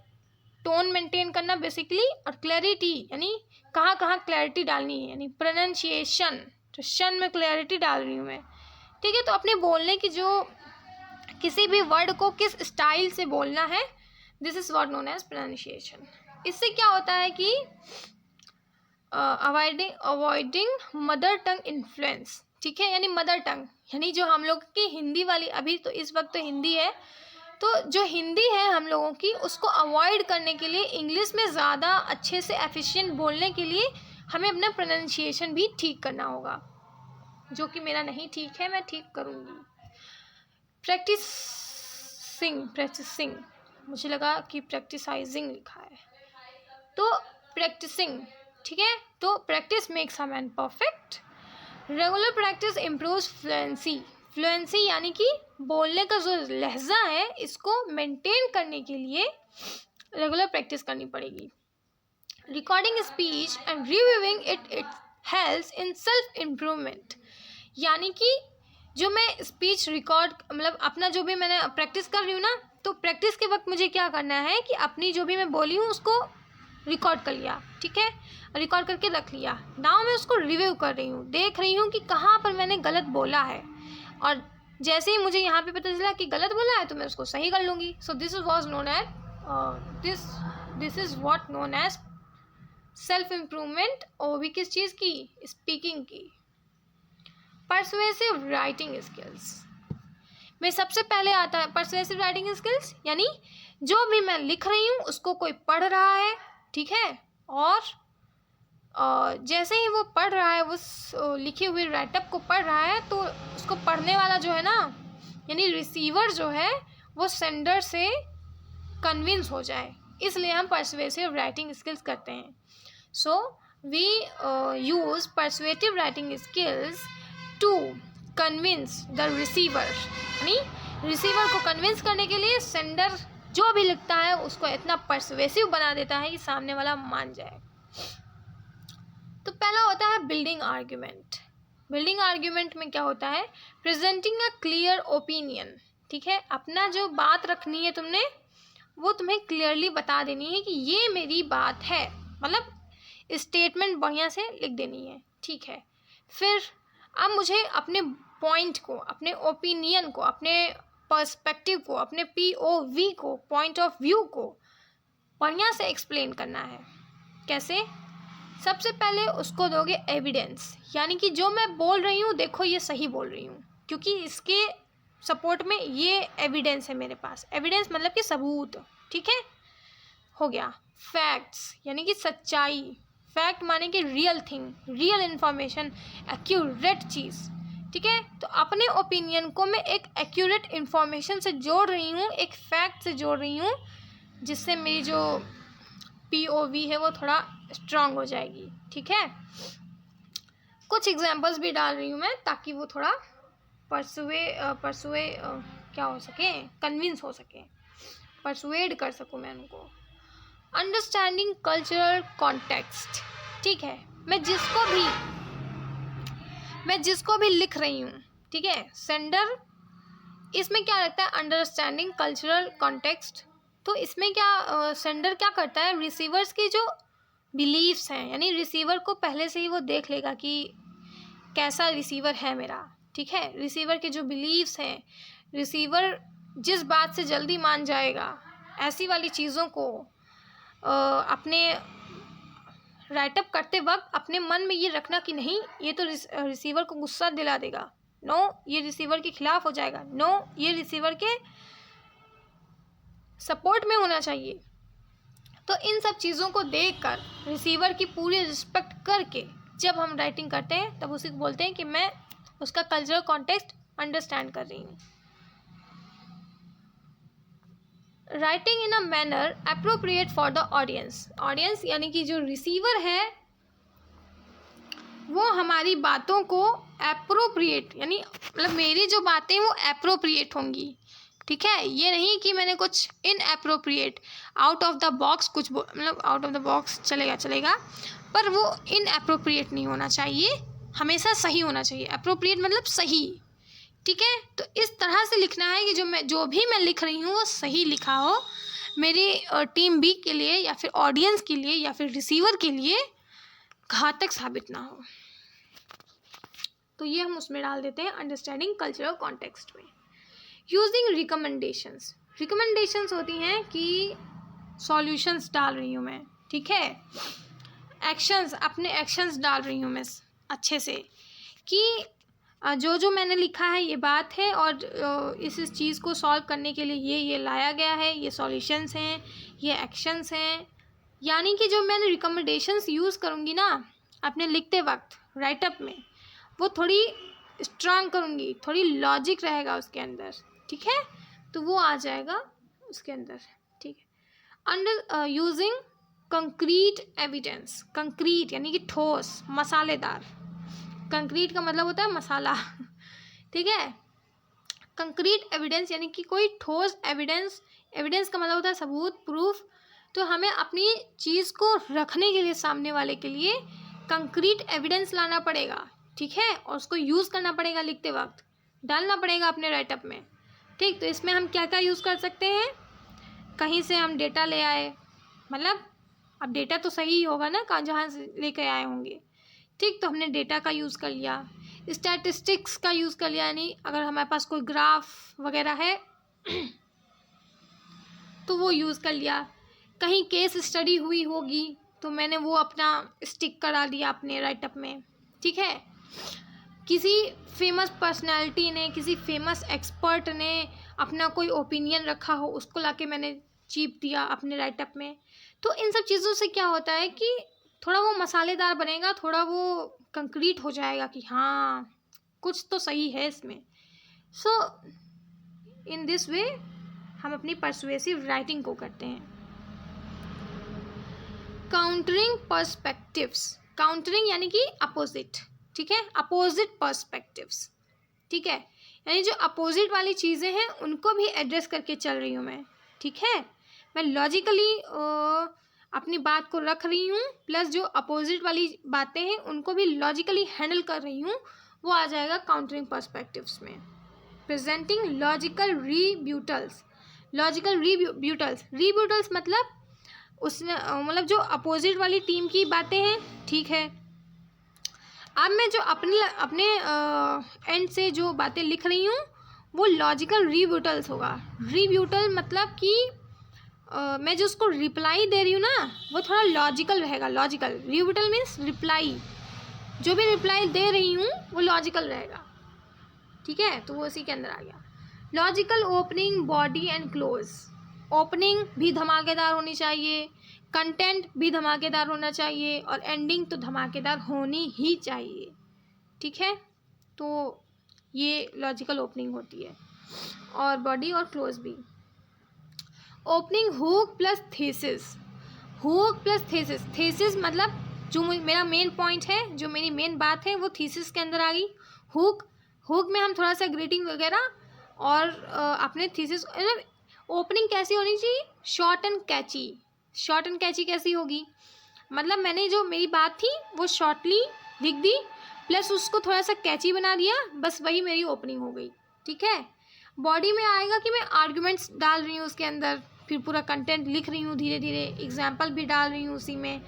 टोन मेंटेन करना बेसिकली, और क्लैरिटी यानी कहाँ कहाँ क्लैरिटी डालनी है, यानी प्रोनाउंसिएशन, तो शन में क्लैरिटी डाल रही हूँ मैं, ठीक है। तो अपने बोलने की जो किसी भी वर्ड को किस स्टाइल से बोलना है, this is what known as pronunciation. इससे क्या होता है कि अवॉइडिंग मदर टंग इन्फ्लुएंस, ठीक है, यानी मदर टंग, यानी जो हम लोग की हिंदी वाली, अभी तो इस वक्त तो हिंदी है, तो जो हिंदी है हम लोगों की, उसको अवॉइड करने के लिए इंग्लिश में ज़्यादा अच्छे से एफिशिएंट बोलने के लिए हमें अपना प्रोनाउंसिएशन भी ठीक करना होगा, जो कि मेरा नहीं ठीक है, मैं ठीक करूँगी। प्रैक्टिसिंग, मुझे लगा कि प्रैक्टिसाइजिंग लिखा है, तो प्रैक्टिसिंग, ठीक है। तो practice makes a man perfect. Regular practice improves fluency यानी कि बोलने का जो लहजा है, इसको मेंटेन करने के लिए रेगुलर प्रैक्टिस करनी पड़ेगी। Recording speech and reviewing it helps in self improvement, यानी कि जो मैं स्पीच रिकॉर्ड, मतलब अपना जो भी मैंने प्रैक्टिस कर रही हूँ ना, तो प्रैक्टिस के वक्त मुझे क्या करना है कि अपनी जो भी मैं बोली हूँ उसको रिकॉर्ड कर लिया, ठीक है, रिकॉर्ड करके रख लिया। नाउ मैं उसको रिव्यू कर रही हूँ, देख रही हूँ कि कहाँ पर मैंने गलत बोला है, और जैसे ही मुझे यहाँ पे पता चला कि गलत बोला है तो मैं उसको सही कर लूँगी। So this was known as this is what known as self improvement. और भी किस चीज़ की? स्पीकिंग की। परसुएसिव राइटिंग स्किल्स में सबसे पहले आता है परसुएसिव राइटिंग स्किल्स, यानी जो भी मैं लिख रही हूँ उसको कोई पढ़ रहा है, ठीक है, और जैसे ही वो पढ़ रहा है, उस लिखी हुई राइटअप को पढ़ रहा है, तो उसको पढ़ने वाला जो है ना, यानी रिसीवर जो है, वो सेंडर से कन्विंस हो जाए, इसलिए हम परसुएसिव राइटिंग स्किल्स करते हैं। So we use persuasive writing skills to convince the receiver, यानी रिसीवर को कन्विंस करने के लिए सेंडर जो भी लिखता है उसको इतना परसुएसिव बना देता है कि सामने वाला मान जाए। तो पहला होता है बिल्डिंग आर्ग्यूमेंट। बिल्डिंग आर्ग्यूमेंट में क्या होता है? प्रेजेंटिंग अ क्लियर ओपिनियन, ठीक है, अपना जो बात रखनी है तुमने, वो तुम्हें क्लियरली बता देनी है कि ये मेरी बात है, मतलब स्टेटमेंट बढ़िया से लिख देनी है, ठीक है। फिर अब मुझे अपने पॉइंट को, अपने ओपिनियन को, अपने पर्सपेक्टिव को, अपने POV को, पॉइंट ऑफ व्यू को बढ़िया से एक्सप्लेन करना है। कैसे? सबसे पहले उसको दोगे एविडेंस, यानी कि जो मैं बोल रही हूँ, देखो ये सही बोल रही हूँ, क्योंकि इसके सपोर्ट में ये एविडेंस है मेरे पास। एविडेंस मतलब कि सबूत, ठीक है, हो गया। फैक्ट्स यानी कि सच्चाई, फैक्ट माने कि real thing, real information, accurate चीज़, ठीक है। तो अपने ओपिनियन को मैं एक एक्यूरेट इन्फॉर्मेशन से जोड़ रही हूँ, एक फैक्ट से जोड़ रही हूँ, जिससे मेरी जो POV है वो थोड़ा स्ट्रांग हो जाएगी, ठीक है। कुछ एग्जांपल्स भी डाल रही हूँ मैं, ताकि वो थोड़ा परसुए क्या हो सके, कन्विंस हो सके, परसुएड कर सकूँ मैं उनको। अंडरस्टैंडिंग कल्चरल कॉन्टेक्स्ट, ठीक है, मैं जिसको भी लिख रही हूँ, ठीक है, सेंडर इसमें क्या रखता है? Understanding cultural context. तो इसमें क्या सेंडर क्या करता है? रिसीवर्स की जो बिलीव्स हैं, यानी रिसीवर को पहले से ही वो देख लेगा कि कैसा रिसीवर है मेरा, ठीक है। रिसीवर के जो बिलीव्स हैं, रिसीवर जिस बात से जल्दी मान जाएगा, ऐसी वाली चीज़ों को अपने राइटअप करते वक्त अपने मन में ये रखना कि नहीं, ये तो रिसीवर को गुस्सा दिला देगा, नो ये रिसीवर के खिलाफ हो जाएगा, नो ये रिसीवर के सपोर्ट में होना चाहिए। तो इन सब चीज़ों को देखकर, रिसीवर की पूरी रिस्पेक्ट करके जब हम राइटिंग करते हैं, तब उसी को बोलते हैं कि मैं उसका कल्चरल कॉन्टेक्स्ट अंडरस्टैंड कर रही हूँ। Writing in a manner appropriate for the audience यानी कि जो रिसीवर है वो हमारी बातों को अप्रोप्रिएट, यानी मतलब मेरी जो बातें वो अप्रोप्रिएट होंगी, ठीक है। ये नहीं कि मैंने कुछ inappropriate, out of the box कुछ, मतलब आउट ऑफ द बॉक्स चलेगा, पर वो इनअप्रोप्रिएट नहीं होना चाहिए, हमेशा सही होना चाहिए। अप्रोप्रिएट मतलब सही, ठीक है। तो इस तरह से लिखना है कि जो भी मैं लिख रही हूँ वो सही लिखा हो, मेरी टीम B के लिए या फिर ऑडियंस के लिए या फिर रिसीवर के लिए घातक साबित ना हो। तो ये हम उसमें डाल देते हैं अंडरस्टैंडिंग कल्चरल कॉन्टेक्स्ट में। यूजिंग रिकमेंडेशंस होती हैं कि सॉल्यूशंस डाल रही हूँ मैं, ठीक है। एक्शंस, अपने एक्शंस डाल रही हूँ मैं अच्छे से, कि जो जो मैंने लिखा है ये बात है, और इस चीज़ को सॉल्व करने के लिए ये लाया गया है, ये सॉल्यूशंस हैं, ये एक्शंस हैं। यानी कि जो मैंने रिकमेंडेशंस यूज़ करूँगी ना अपने लिखते वक्त राइटअप में, वो थोड़ी स्ट्रांग करूँगी, थोड़ी लॉजिक रहेगा उसके अंदर, ठीक है, तो वो आ जाएगा उसके अंदर, ठीक है। Under using concrete evidence, concrete यानी कि ठोस, मसालेदार, कंक्रीट का मतलब होता है मसाला ठीक है। कंक्रीट एविडेंस यानी कि कोई ठोस एविडेंस, एविडेंस का मतलब होता है सबूत, प्रूफ। तो हमें अपनी चीज़ को रखने के लिए सामने वाले के लिए कंक्रीट एविडेंस लाना पड़ेगा, ठीक है, और उसको यूज़ करना पड़ेगा, लिखते वक्त डालना पड़ेगा अपने राइटअप में, ठीक। तो इसमें हम क्या क्या यूज़ कर सकते हैं, कहीं से हम डेटा ले आए, मतलब अब डेटा तो सही होगा ना कहाँ जहाँ से लेके आए होंगे, ठीक, तो हमने डेटा का यूज़ कर लिया, स्टैटिस्टिक्स का यूज़ कर लिया, यानी अगर हमारे पास कोई ग्राफ वगैरह है तो वो यूज़ कर लिया, कहीं केस स्टडी हुई होगी तो मैंने वो अपना स्टिक करा दिया अपने राइटअप में, ठीक है। किसी फेमस पर्सनालिटी ने, किसी फेमस एक्सपर्ट ने अपना कोई ओपिनियन रखा हो, उसको लाके मैंने चीप दिया अपने राइटअप में। तो इन सब चीज़ों से क्या होता है कि थोड़ा वो मसालेदार बनेगा, थोड़ा वो कंक्रीट हो जाएगा कि हाँ कुछ तो सही है इसमें। सो इन दिस वे हम अपनी पर्सुएसिव राइटिंग को करते हैं। काउंटरिंग पर्सपेक्टिव्स, काउंटरिंग यानी कि अपोजिट, ठीक है, अपोजिट पर्सपेक्टिव्स, ठीक है, यानी जो अपोजिट वाली चीज़ें हैं उनको भी एड्रेस करके चल रही हूँ मैं, ठीक है। मैं लॉजिकली अपनी बात को रख रही हूँ, प्लस जो अपोजिट वाली बातें हैं उनको भी लॉजिकली हैंडल कर रही हूँ, वो आ जाएगा काउंटरिंग पर्सपेक्टिव्स में। प्रेजेंटिंग लॉजिकल रीब्यूटल्स, लॉजिकल रीब्यूटल्स, रीब्यूटल्स मतलब उसने मतलब जो अपोजिट वाली टीम की बातें हैं, ठीक है। अब मैं जो अपने एंड से जो बातें लिख रही हूँ वो लॉजिकल रीब्यूटल्स होगा। रीब्यूटल मतलब कि मैं जो उसको रिप्लाई दे रही हूँ ना वो थोड़ा लॉजिकल रहेगा, लॉजिकल, रीब्यूटल मीन्स रिप्लाई, जो भी रिप्लाई दे रही हूँ वो लॉजिकल रहेगा, ठीक है, तो वो उसी के अंदर आ गया। Logical opening, body and close, opening भी धमाकेदार होनी चाहिए, कंटेंट भी धमाकेदार होना चाहिए, और एंडिंग तो धमाकेदार होनी ही चाहिए, ठीक है। तो ये लॉजिकल ओपनिंग होती है, और बॉडी और क्लोज भी। Opening hook plus thesis, hook plus thesis, thesis मतलब जो मेरा मेन पॉइंट है, जो मेरी मेन बात है वो थीसिस के अंदर आ गई। हुक, हुक में हम थोड़ा सा ग्रीटिंग वगैरह और अपने थीसिस, ओपनिंग कैसी होनी चाहिए, short and catchy. Short and catchy कैसी होगी, मतलब मैंने जो मेरी बात थी वो शॉर्टली लिख दी, प्लस उसको थोड़ा सा कैची बना दिया, बस वही मेरी ओपनिंग हो गई, ठीक है। बॉडी में आएगा कि मैं आर्ग्यूमेंट्स डाल रही हूँ उसके अंदर, फिर पूरा कंटेंट लिख रही हूँ धीरे धीरे, एग्जाम्पल भी डाल रही हूँ उसी में,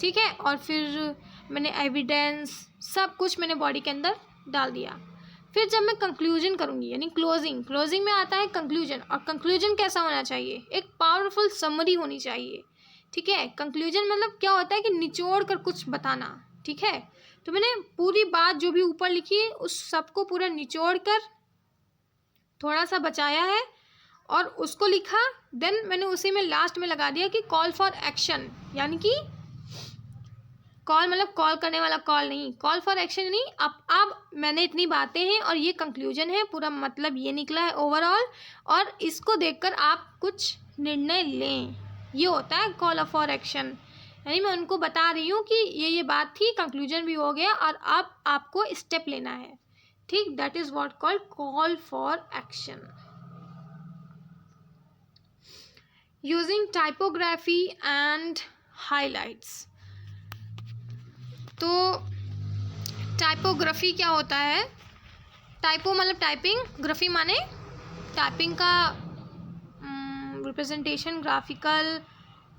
ठीक है, और फिर मैंने एविडेंस सब कुछ मैंने बॉडी के अंदर डाल दिया। फिर जब मैं कंक्लूजन करूँगी यानी क्लोजिंग, क्लोजिंग में आता है कंक्लूजन, और कंक्लूजन कैसा होना चाहिए, एक पावरफुल समरी होनी चाहिए, ठीक है। कंक्लूजन मतलब क्या होता है कि निचोड़ कर कुछ बताना, ठीक है। तो मैंने पूरी बात जो भी ऊपर लिखी है उस सबको पूरा निचोड़ कर थोड़ा सा बचाया है और उसको लिखा, देन मैंने उसी में लास्ट में लगा दिया कि कॉल फॉर एक्शन, यानी कि कॉल मतलब कॉल करने वाला कॉल नहीं, कॉल फॉर एक्शन नहीं। अब मैंने इतनी बातें हैं और ये कंक्लूजन है, पूरा मतलब ये निकला है ओवरऑल, और इसको देखकर आप कुछ निर्णय लें, ये होता है कॉल फॉर एक्शन। यानी मैं उनको बता रही हूँ कि ये बात थी, कंक्लूजन भी हो गया और अब आपको स्टेप लेना है, ठीक, that is what called call for action. Using typography and highlights, तो टाइपोग्राफी क्या होता है, टाइपो मतलब टाइपिंग, ग्राफी माने टाइपिंग का रिप्रेजेंटेशन, ग्राफिकल,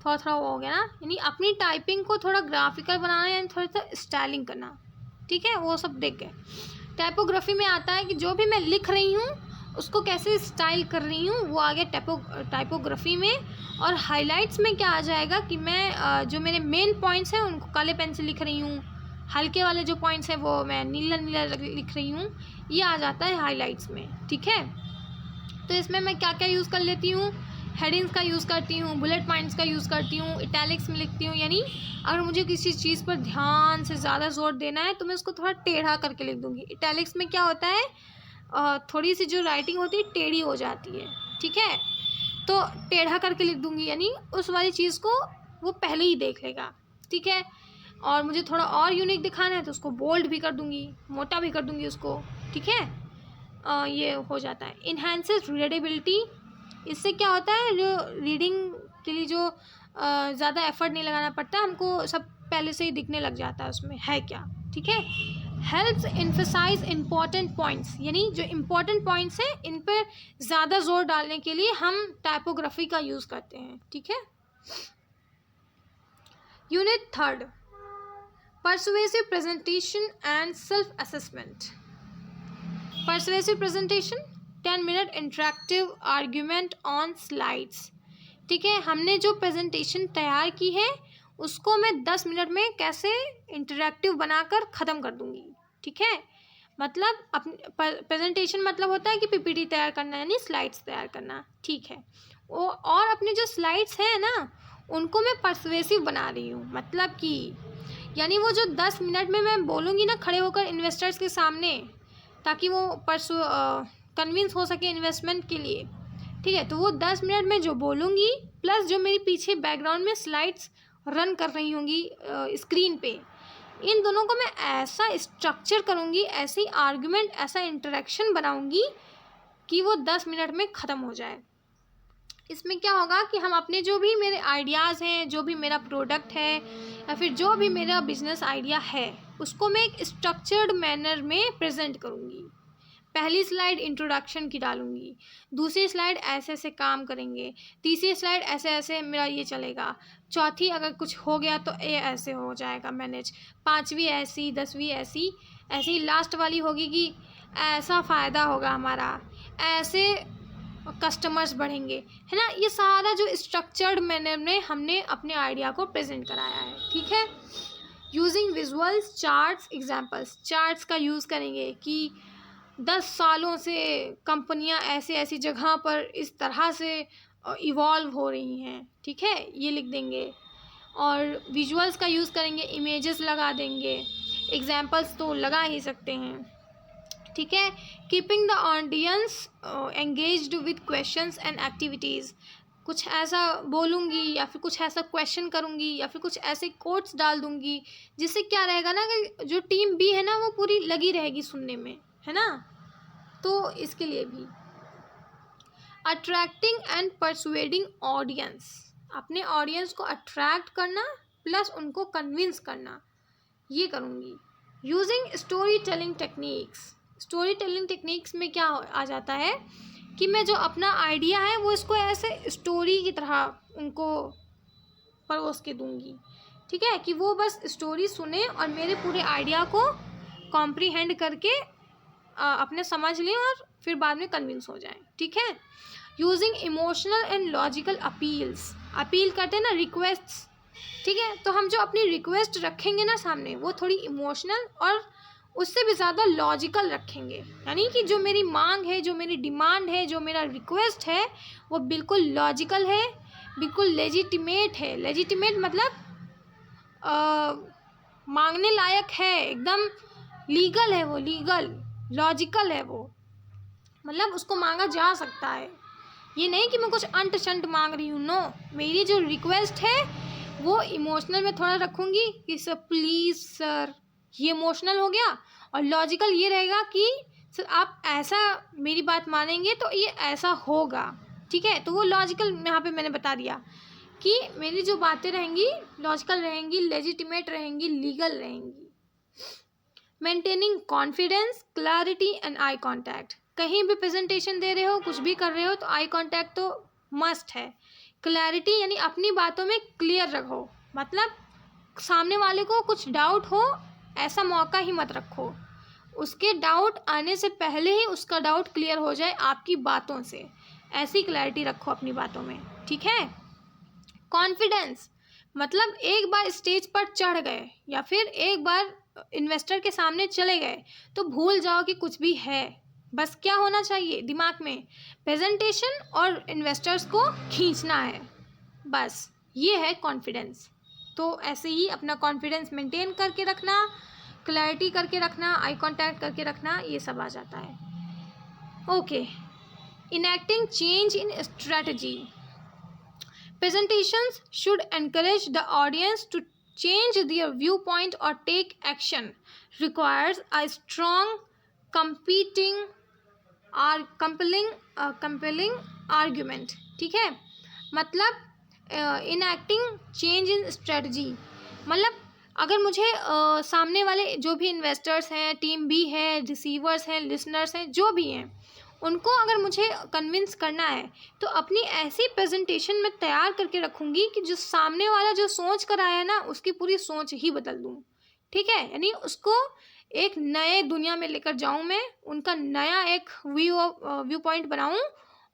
थोड़ा थोड़ा हो गया ना, यानी अपनी टाइपिंग को थोड़ा ग्राफिकल बनाना यानी थोड़ा सा स्टाइलिंग करना, ठीक है, वो सब देख गए। टाइपोग्राफी में आता है कि जो भी मैं लिख रही हूँ उसको कैसे स्टाइल कर रही हूँ, वो आ गया टाइपोग्राफी में। और हाइलाइट्स में क्या आ जाएगा कि मैं जो मेरे मेन पॉइंट्स हैं उनको काले पेन से लिख रही हूँ, हल्के वाले जो पॉइंट्स हैं वो मैं नीला नीला लिख रही हूँ, ये आ जाता है हाईलाइट्स में, ठीक है। तो इसमें मैं क्या क्या यूज़ कर लेती हूँ, हेडिंग्स का यूज़ करती हूँ, बुलेट पॉइंट्स का यूज़ करती हूँ, इटैलिक्स में लिखती हूँ, यानी अगर मुझे किसी चीज़ पर ध्यान से ज़्यादा जोर देना है तो मैं उसको थोड़ा टेढ़ा करके लिख दूँगी। इटैलिक्स में क्या होता है, थोड़ी सी जो राइटिंग होती है टेढ़ी हो जाती है, ठीक है, तो टेढ़ा करके लिख दूँगी, यानी उस वाली चीज़ को वो पहले ही देख लेगा, ठीक है। और मुझे थोड़ा और यूनिक दिखाना है तो उसको बोल्ड भी कर दूँगी, मोटा भी कर दूँगी उसको, ठीक है। ये हो जाता है। इन्हेंसेस रीडेबिलिटी, इससे क्या होता है, जो रीडिंग के लिए जो ज़्यादा एफर्ट नहीं लगाना पड़ता, हमको सब पहले से ही दिखने लग जाता है उसमें है क्या, ठीक है। हेल्प्स एम्फसाइज इम्पॉर्टेंट पॉइंट्स, यानी जो इम्पॉर्टेंट पॉइंट्स हैं इन पर ज़्यादा जोर डालने के लिए हम टाइपोग्राफी का यूज़ करते हैं, ठीक है। Unit 3, persuasive presentation and self assessment. Persuasive presentation, 10 minute interactive argument on slides, ठीक है। हमने जो प्रेजेंटेशन तैयार की है उसको मैं 10 मिनट में कैसे इंटरेक्टिव बनाकर ख़त्म कर दूंगी, ठीक है। मतलब अपने प्रेजेंटेशन मतलब होता है कि पीपीटी तैयार करना, यानी स्लाइड्स तैयार करना, ठीक है। वो और अपनी जो स्लाइड्स हैं ना उनको मैं परसुएसिव बना रही हूँ, मतलब कि यानी वो जो 10 मिनट में मैं बोलूँगी ना खड़े होकर इन्वेस्टर्स के सामने, ताकि वो कन्विंस हो सके इन्वेस्टमेंट के लिए, ठीक है। तो वो 10 मिनट में जो बोलूँगी प्लस जो मेरी पीछे बैकग्राउंड में स्लाइड्स रन कर रही होंगी स्क्रीन पे, इन दोनों को मैं ऐसा स्ट्रक्चर करूँगी, ऐसी आर्गुमेंट, ऐसा इंटरेक्शन बनाऊँगी कि वो 10 मिनट में ख़त्म हो जाए। इसमें क्या होगा कि हम अपने जो भी मेरे आइडियाज़ हैं, जो भी मेरा प्रोडक्ट है या फिर जो भी मेरा बिजनेस आइडिया है उसको मैं एक स्ट्रक्चर्ड मैनर में प्रेजेंट करूँगी। पहली स्लाइड इंट्रोडक्शन की डालूंगी, दूसरी स्लाइड ऐसे ऐसे काम करेंगे, तीसरी स्लाइड ऐसे ऐसे मेरा ये चलेगा, चौथी अगर कुछ हो गया तो ये ऐसे हो जाएगा मैनेज, पांचवी ऐसी, 10वीं ऐसी, ऐसी लास्ट वाली होगी कि ऐसा फ़ायदा होगा हमारा, ऐसे कस्टमर्स बढ़ेंगे, है ना। ये सारा जो स्ट्रक्चर्ड मैनर में हमने अपने आइडिया को प्रेजेंट कराया है, ठीक है। Using visuals, charts, examples, charts का यूज़ करेंगे कि 10 सालों से कंपनियां ऐसे ऐसी जगह पर इस तरह से इवॉल्व हो रही हैं, ठीक है, ये लिख देंगे। और विजुअल्स का यूज़ करेंगे, इमेजेस लगा देंगे, एग्जाम्पल्स तो लगा ही सकते हैं, ठीक है। Keeping the audience engaged with questions and activities, कुछ ऐसा बोलूँगी या फिर कुछ ऐसा क्वेश्चन करूँगी या फिर कुछ ऐसे कोट्स डाल दूँगी जिससे क्या रहेगा ना कि जो टीम बी है ना वो पूरी लगी रहेगी सुनने में, है ना। तो इसके लिए भी अट्रैक्टिंग एंड परसुएडिंग ऑडियंस, अपने ऑडियंस को अट्रैक्ट करना प्लस उनको कन्विंस करना, ये करूँगी। Using story telling techniques, story telling techniques में क्या आ जाता है कि मैं जो अपना आइडिया है वो इसको ऐसे स्टोरी की तरह उनको परोस के दूँगी, ठीक है, कि वो बस स्टोरी सुने और मेरे पूरे आइडिया को कॉम्प्रीहेंड करके अपने समझ लें और फिर बाद में कन्विंस हो जाएं, ठीक है। Using emotional and logical appeals, appeal करते हैं ना, रिक्वेस्ट्स, ठीक है। तो हम जो अपनी रिक्वेस्ट रखेंगे ना सामने वो थोड़ी इमोशनल और उससे भी ज़्यादा लॉजिकल रखेंगे, यानी कि जो मेरी मांग है, जो मेरी डिमांड है, जो मेरा रिक्वेस्ट है वो बिल्कुल लॉजिकल है, बिल्कुल लेजिटिमेट है। लेजिटिमेट मतलब मांगने लायक है, एकदम लीगल है वो, लीगल लॉजिकल है वो, मतलब उसको मांगा जा सकता है। ये नहीं कि मैं कुछ अंट शंट मांग रही हूँ, नो, मेरी जो रिक्वेस्ट है वो इमोशनल में थोड़ा रखूँगी कि सर प्लीज़ सर, ये इमोशनल हो गया, और लॉजिकल ये रहेगा कि सर आप ऐसा मेरी बात मानेंगे तो ये ऐसा होगा, ठीक है। तो वो लॉजिकल यहाँ पे मैंने बता दिया कि मेरी जो बातें रहेंगी लॉजिकल रहेंगी, लेजिटिमेट रहेंगी, लीगल रहेंगी। Maintaining confidence, clarity and eye contact, कहीं भी प्रेजेंटेशन दे रहे हो, कुछ भी कर रहे हो तो आई कॉन्टैक्ट तो मस्ट है। क्लैरिटी यानी अपनी बातों में क्लियर रखो, मतलब सामने वाले को कुछ डाउट हो ऐसा मौका ही मत रखो, उसके डाउट आने से पहले ही उसका डाउट क्लियर हो जाए आपकी बातों से, ऐसी क्लैरिटी रखो अपनी बातों में, ठीक है। कॉन्फिडेंस मतलब एक बार स्टेज पर चढ़ गए या फिर एक बार इन्वेस्टर के सामने चले गए तो भूल जाओ कि कुछ भी है। बस क्या होना चाहिए दिमाग में, प्रेजेंटेशन और इन्वेस्टर्स को खींचना है, बस ये है कॉन्फिडेंस। तो ऐसे ही अपना कॉन्फिडेंस मेंटेन करके रखना, क्लैरिटी करके रखना, आई कांटेक्ट करके रखना, ये सब आ जाता है। Okay, enacting change in strategy. Presentations should encourage the audience to change their viewpoint or take action. Requires a strong, competing or compelling argument. ठीक है, मतलब enacting change in strategy, मतलब अगर मुझे सामने वाले जो भी इन्वेस्टर्स हैं, टीम भी है, रिसीवर्स हैं, लिसनर्स हैं, जो भी हैं, उनको अगर मुझे कन्विंस करना है तो अपनी ऐसी प्रेजेंटेशन में तैयार करके रखूँगी कि जो सामने वाला जो सोच कर आया ना, उसकी पूरी सोच ही बदल दूँ। ठीक है, यानी उसको एक नए दुनिया में लेकर जाऊँ मैं, उनका नया एक व्यू पॉइंट बनाऊँ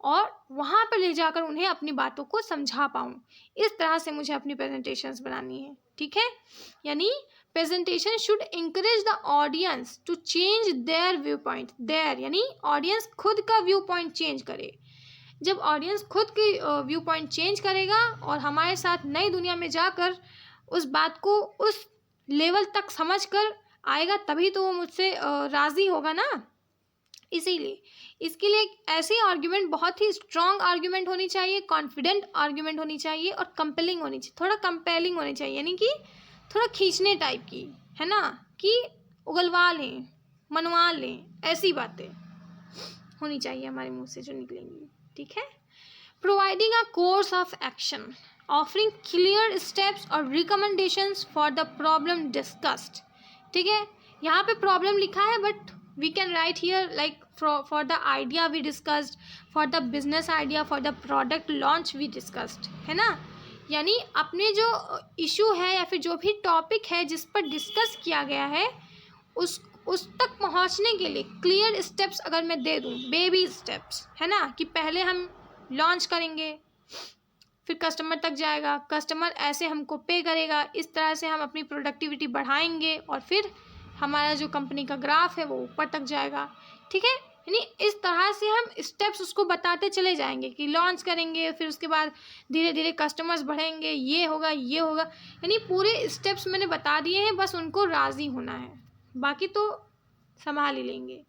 और वहाँ पर ले जाकर उन्हें अपनी बातों को समझा पाऊँ। इस तरह से मुझे अपनी प्रेजेंटेशंस बनानी है। ठीक है, यानी presentation should encourage the audience to change their view point. Their यानी ऑडियंस खुद का व्यू पॉइंट चेंज करे। जब ऑडियंस खुद की व्यू पॉइंट चेंज करेगा और हमारे साथ नई दुनिया में जाकर उस बात को उस लेवल तक समझ कर आएगा, तभी तो वो मुझसे राज़ी होगा ना। इसीलिए इसके लिए एक ऐसी आर्ग्यूमेंट, बहुत ही स्ट्रॉन्ग आर्ग्यूमेंट होनी चाहिए, कॉन्फिडेंट आर्ग्यूमेंट होनी चाहिए और कंपेलिंग होनी चाहिए, थोड़ा कंपेलिंग होनी चाहिए, यानी कि थोड़ा खींचने टाइप की, है ना, कि उगलवा लें, मनवा लें, ऐसी बातें होनी चाहिए हमारे मुंह से जो निकलेंगी। ठीक है, providing a course of action, offering clear steps और recommendations for the problem discussed. ठीक है, यहाँ पे प्रॉब्लम लिखा है, but we can write here like for the idea we discussed, for the business idea, for the product launch we discussed, है ना। यानी अपने जो इशू है या फिर जो भी टॉपिक है जिस पर डिस्कस किया गया है उस तक पहुंचने के लिए क्लियर स्टेप्स अगर मैं दे दूं, बेबी स्टेप्स, है ना, कि पहले हम लॉन्च करेंगे, फिर कस्टमर तक जाएगा, कस्टमर ऐसे हमको पे करेगा, इस तरह से हम अपनी प्रोडक्टिविटी बढ़ाएंगे और फिर हमारा जो कंपनी का ग्राफ है वो ऊपर तक जाएगा। ठीक है, यानी इस तरह से हम स्टेप्स उसको बताते चले जाएंगे कि लॉन्च करेंगे, फिर उसके बाद धीरे धीरे कस्टमर्स बढ़ेंगे, ये होगा ये होगा, यानी पूरे स्टेप्स मैंने बता दिए हैं, बस उनको राज़ी होना है, बाकी तो संभाल ही लेंगे।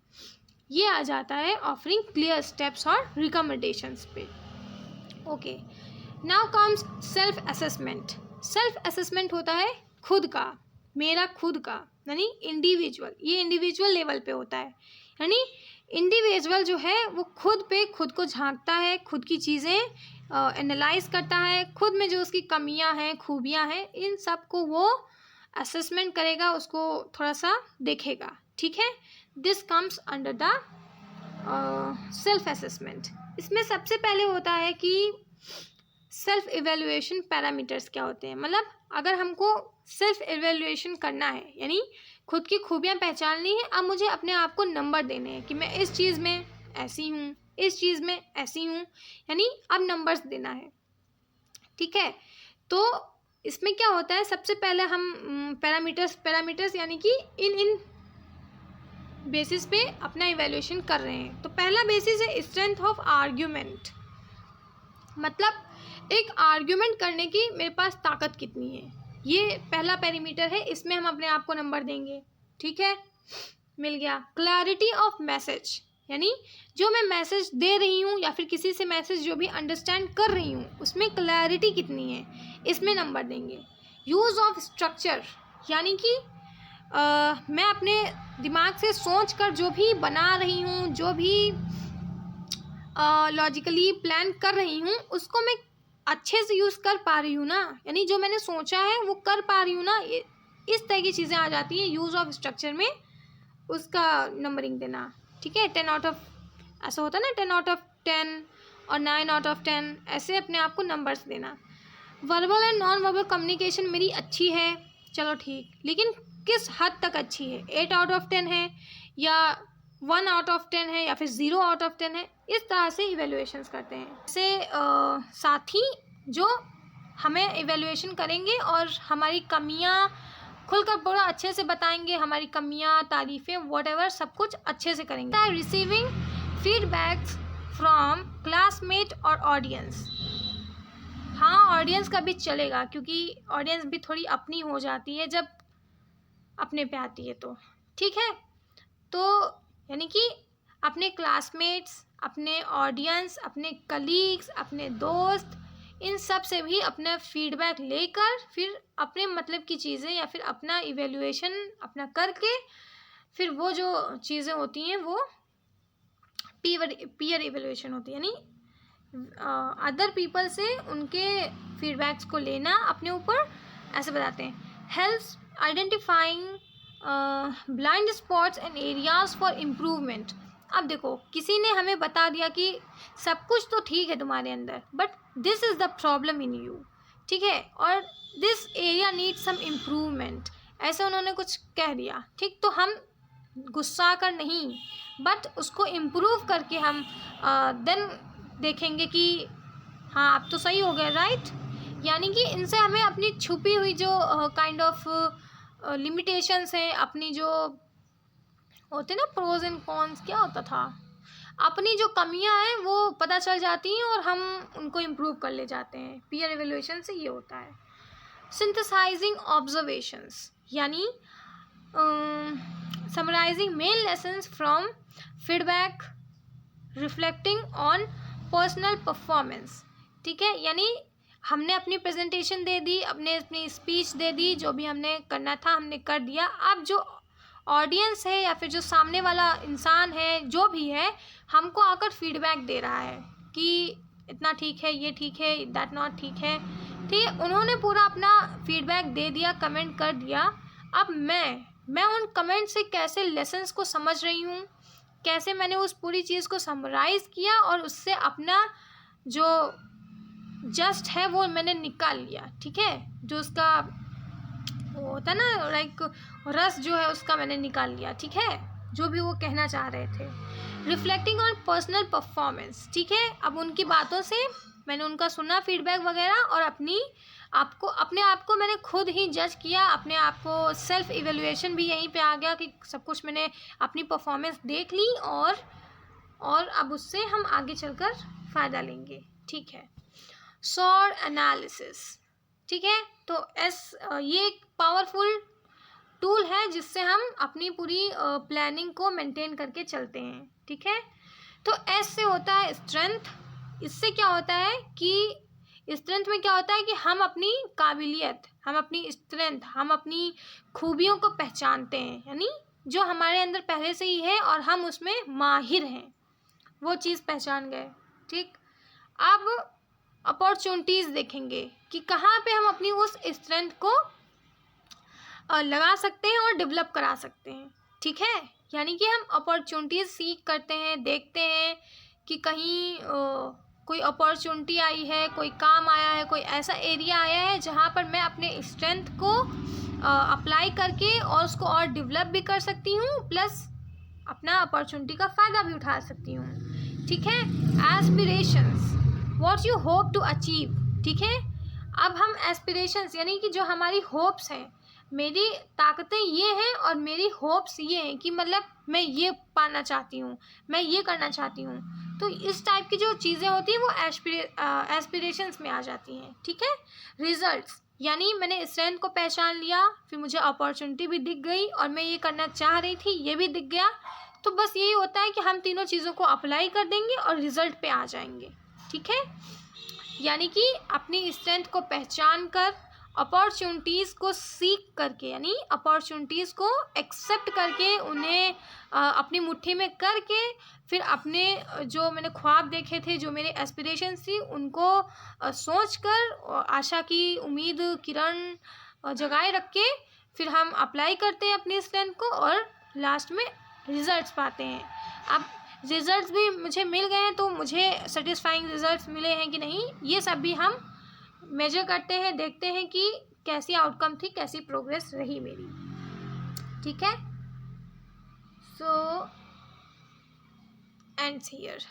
ये आ जाता है ऑफरिंग क्लियर स्टेप्स और रिकमेंडेशंस पे। Okay, now comes self assessment. Self assessment होता है खुद का, मेरा खुद का, यानी इंडिविजुअल, ये इंडिविजुअल लेवल पे होता है, यानी इंडिविजुअल जो है वो खुद पे खुद को झांकता है, खुद की चीज़ें एनालाइज करता है, खुद में जो उसकी कमियां हैं, खूबियां हैं, इन सब को वो असेसमेंट करेगा, उसको थोड़ा सा देखेगा। ठीक है, this comes under the self assessment. इसमें सबसे पहले होता है कि सेल्फ इवेल्युएशन पैरामीटर्स क्या होते हैं, मतलब अगर हमको सेल्फ इवेल्युएशन करना है, यानी खुद की खूबियाँ पहचाननी है, अब मुझे अपने आप को नंबर देने हैं कि मैं इस चीज़ में ऐसी हूँ, इस चीज़ में ऐसी हूँ, यानी अब नंबर्स देना है। ठीक है, तो इसमें क्या होता है, सबसे पहले हम पैरामीटर्स यानी कि इन बेसिस पे अपना इवेल्युएशन कर रहे हैं। तो पहला बेसिस है स्ट्रेंथ ऑफ आर्ग्यूमेंट, मतलब एक आर्ग्यूमेंट करने की मेरे पास ताकत कितनी है, ये पहला पैरामीटर है, इसमें हम अपने आप को नंबर देंगे। ठीक है, मिल गया। क्लैरिटी ऑफ मैसेज, यानी जो मैं मैसेज दे रही हूँ या फिर किसी से मैसेज जो भी अंडरस्टैंड कर रही हूँ उसमें क्लैरिटी कितनी है, इसमें नंबर देंगे। यूज़ ऑफ स्ट्रक्चर, यानी कि मैं अपने दिमाग से सोच कर जो भी बना रही हूँ, जो भी लॉजिकली प्लान कर रही हूँ, उसको मैं अच्छे से यूज़ कर पा रही हूँ ना, यानी जो मैंने सोचा है वो कर पा रही हूँ ना, इस तरह की चीज़ें आ जाती हैं यूज़ ऑफ स्ट्रक्चर में, उसका नंबरिंग देना। ठीक है, 10 आउट ऑफ, ऐसा होता है ना 10 आउट ऑफ 10 और 9 आउट ऑफ 10, ऐसे अपने आप को नंबर्स देना। Verbal and non verbal communication मेरी अच्छी है, चलो ठीक, लेकिन किस हद तक अच्छी है, 8 आउट ऑफ 10 है या 1 आउट ऑफ 10 है या फिर 0 आउट ऑफ 10 है, इस तरह से इवेल्युएशंस करते हैं। ऐसे साथी जो हमें इवेल्युएशन करेंगे और हमारी कमियां, खुलकर पूरा अच्छे से बताएंगे, हमारी कमियां, तारीफ़ें, व्हाटएवर सब कुछ अच्छे से करेंगे। रिसीविंग फीडबैक्स फ्रॉम क्लासमेट और ऑडियंस। हाँ, ऑडियंस का भी चलेगा, क्योंकि ऑडियंस भी थोड़ी अपनी हो जाती है जब अपने पे आती है तो, ठीक है। तो यानी कि अपने क्लासमेट्स, अपने ऑडियंस, अपने कलीग्स, अपने दोस्त, इन सब से भी अपना फीडबैक लेकर फिर अपने मतलब की चीज़ें या फिर अपना इवेल्युएशन अपना करके फिर वो जो चीज़ें होती हैं वो पीयर इवेल्युएशन होती है, यानी अदर पीपल से उनके फीडबैक्स को लेना अपने ऊपर, ऐसे बताते हैं। Helps identifying blind spots and areas for improvement. अब देखो, किसी ने हमें बता दिया कि सब कुछ तो ठीक है तुम्हारे अंदर, but this is the problem in you, ठीक है, और this area need some improvement, ऐसे उन्होंने कुछ कह दिया, ठीक। तो हम गुस्सा कर नहीं, बट उसको इम्प्रूव करके हम देन देखेंगे कि हाँ अब तो सही हो गया, राइट। यानी कि इनसे हमें अपनी छुपी हुई जो काइंड ऑफ लिमिटेशंस हैं, अपनी जो होते ना प्रोज एंड कॉन्स, क्या होता था, अपनी जो कमियां हैं वो पता चल जाती हैं और हम उनको इम्प्रूव कर ले जाते हैं। पीयर एवेल्युएशन से ये होता है। सिंथेसाइजिंग ऑब्जर्वेशंस, यानी summarising main lessons from feedback reflecting on personal performance, ठीक है। यानी हमने अपनी प्रेजेंटेशन दे दी, अपनी स्पीच दे दी, जो भी हमने करना था हमने कर दिया। अब जो ऑडियंस है या फिर जो सामने वाला इंसान है, जो भी है, हमको आकर फीडबैक दे रहा है कि इतना ठीक है, ये ठीक है, दैट नॉट ठीक है, ठीक है। उन्होंने पूरा अपना फीडबैक दे दिया, कमेंट कर दिया। अब मैं उन कमेंट से कैसे लेसन्स को समझ रही हूँ, कैसे मैंने उस पूरी चीज़ को समराइज़ किया और उससे अपना जो जस्ट है वो मैंने निकाल लिया, ठीक है। जो उसका वो होता है ना, लाइक रस जो है उसका मैंने निकाल लिया, ठीक है, जो भी वो कहना चाह रहे थे। रिफ्लेक्टिंग ऑन पर्सनल परफॉर्मेंस, ठीक है। अब उनकी बातों से मैंने उनका सुना फीडबैक वगैरह, और अपने आप को मैंने खुद ही जज किया, अपने आप को सेल्फ इवेल्युएशन भी यहीं पे आ गया कि सब कुछ मैंने अपनी परफॉर्मेंस देख ली, और अब उससे हम आगे चलकर फ़ायदा लेंगे, ठीक है। सॉर एनालिसिस, ठीक है। तो ये एक पावरफुल टूल है जिससे हम अपनी पूरी प्लानिंग को मेंटेन करके चलते हैं, ठीक है। तो एस से होता है स्ट्रेंथ। इससे क्या होता है कि स्ट्रेंथ में क्या होता है कि हम अपनी काबिलियत, हम अपनी स्ट्रेंथ, हम अपनी खूबियों को पहचानते हैं, यानी जो हमारे अंदर पहले से ही है और हम उसमें माहिर हैं, वो चीज़ पहचान गए, ठीक। अब अपॉर्चुनिटीज़ देखेंगे कि कहाँ पे हम अपनी उस स्ट्रेंथ को लगा सकते हैं और डेवलप करा सकते हैं, ठीक है। यानी कि हम अपॉर्चुनिटीज़ सीख करते हैं, देखते हैं कि कहीं कोई अपॉर्चुनिटी आई है, कोई काम आया है, कोई ऐसा एरिया आया है जहाँ पर मैं अपने स्ट्रेंथ को अप्लाई करके और उसको और डेवलप भी कर सकती हूँ, प्लस अपना अपॉर्चुनिटी का फ़ायदा भी उठा सकती हूँ, ठीक है। Aspirations, what you hope to achieve, ठीक है। अब हम एस्पिरेशंस यानी कि जो हमारी होप्स हैं, मेरी ताकतें ये हैं और मेरी होप्स ये हैं कि मतलब मैं ये पाना चाहती हूँ, मैं ये करना चाहती हूँ। तो इस टाइप की जो चीज़ें होती हैं वो एस्पिरेशंस में आ जाती हैं, ठीक है। रिजल्ट्स, यानी मैंने स्ट्रेंथ को पहचान लिया, फिर मुझे अपॉर्चुनिटी भी दिख गई और मैं ये करना चाह रही थी, ये भी दिख गया। तो बस यही होता है कि हम तीनों चीज़ों को अप्लाई कर देंगे और रिजल्ट पे आ जाएंगे, ठीक है। यानी कि अपनी स्ट्रेंथ को पहचान कर, अपॉर्चुनिटीज़ को सीख करके, यानी अपॉर्चुनिटीज़ को एक्सेप्ट करके, उन्हें अपनी मुट्ठी में करके, फिर अपने जो मैंने ख्वाब देखे थे, जो मेरे एस्पिरेशंस थी, उनको सोच कर, आशा की उम्मीद किरण जगाए रख के फिर हम अप्लाई करते हैं अपनी स्ट्रेंथ को और लास्ट में रिजल्ट्स पाते हैं। अब रिजल्ट्स भी मुझे मिल गए हैं, तो मुझे सेटिस्फाइंग रिजल्ट्स मिले हैं कि नहीं, ये सब भी हम मेजर करते हैं, देखते हैं कि कैसी आउटकम थी, कैसी प्रोग्रेस रही मेरी, ठीक है। सो एंड्स हियर।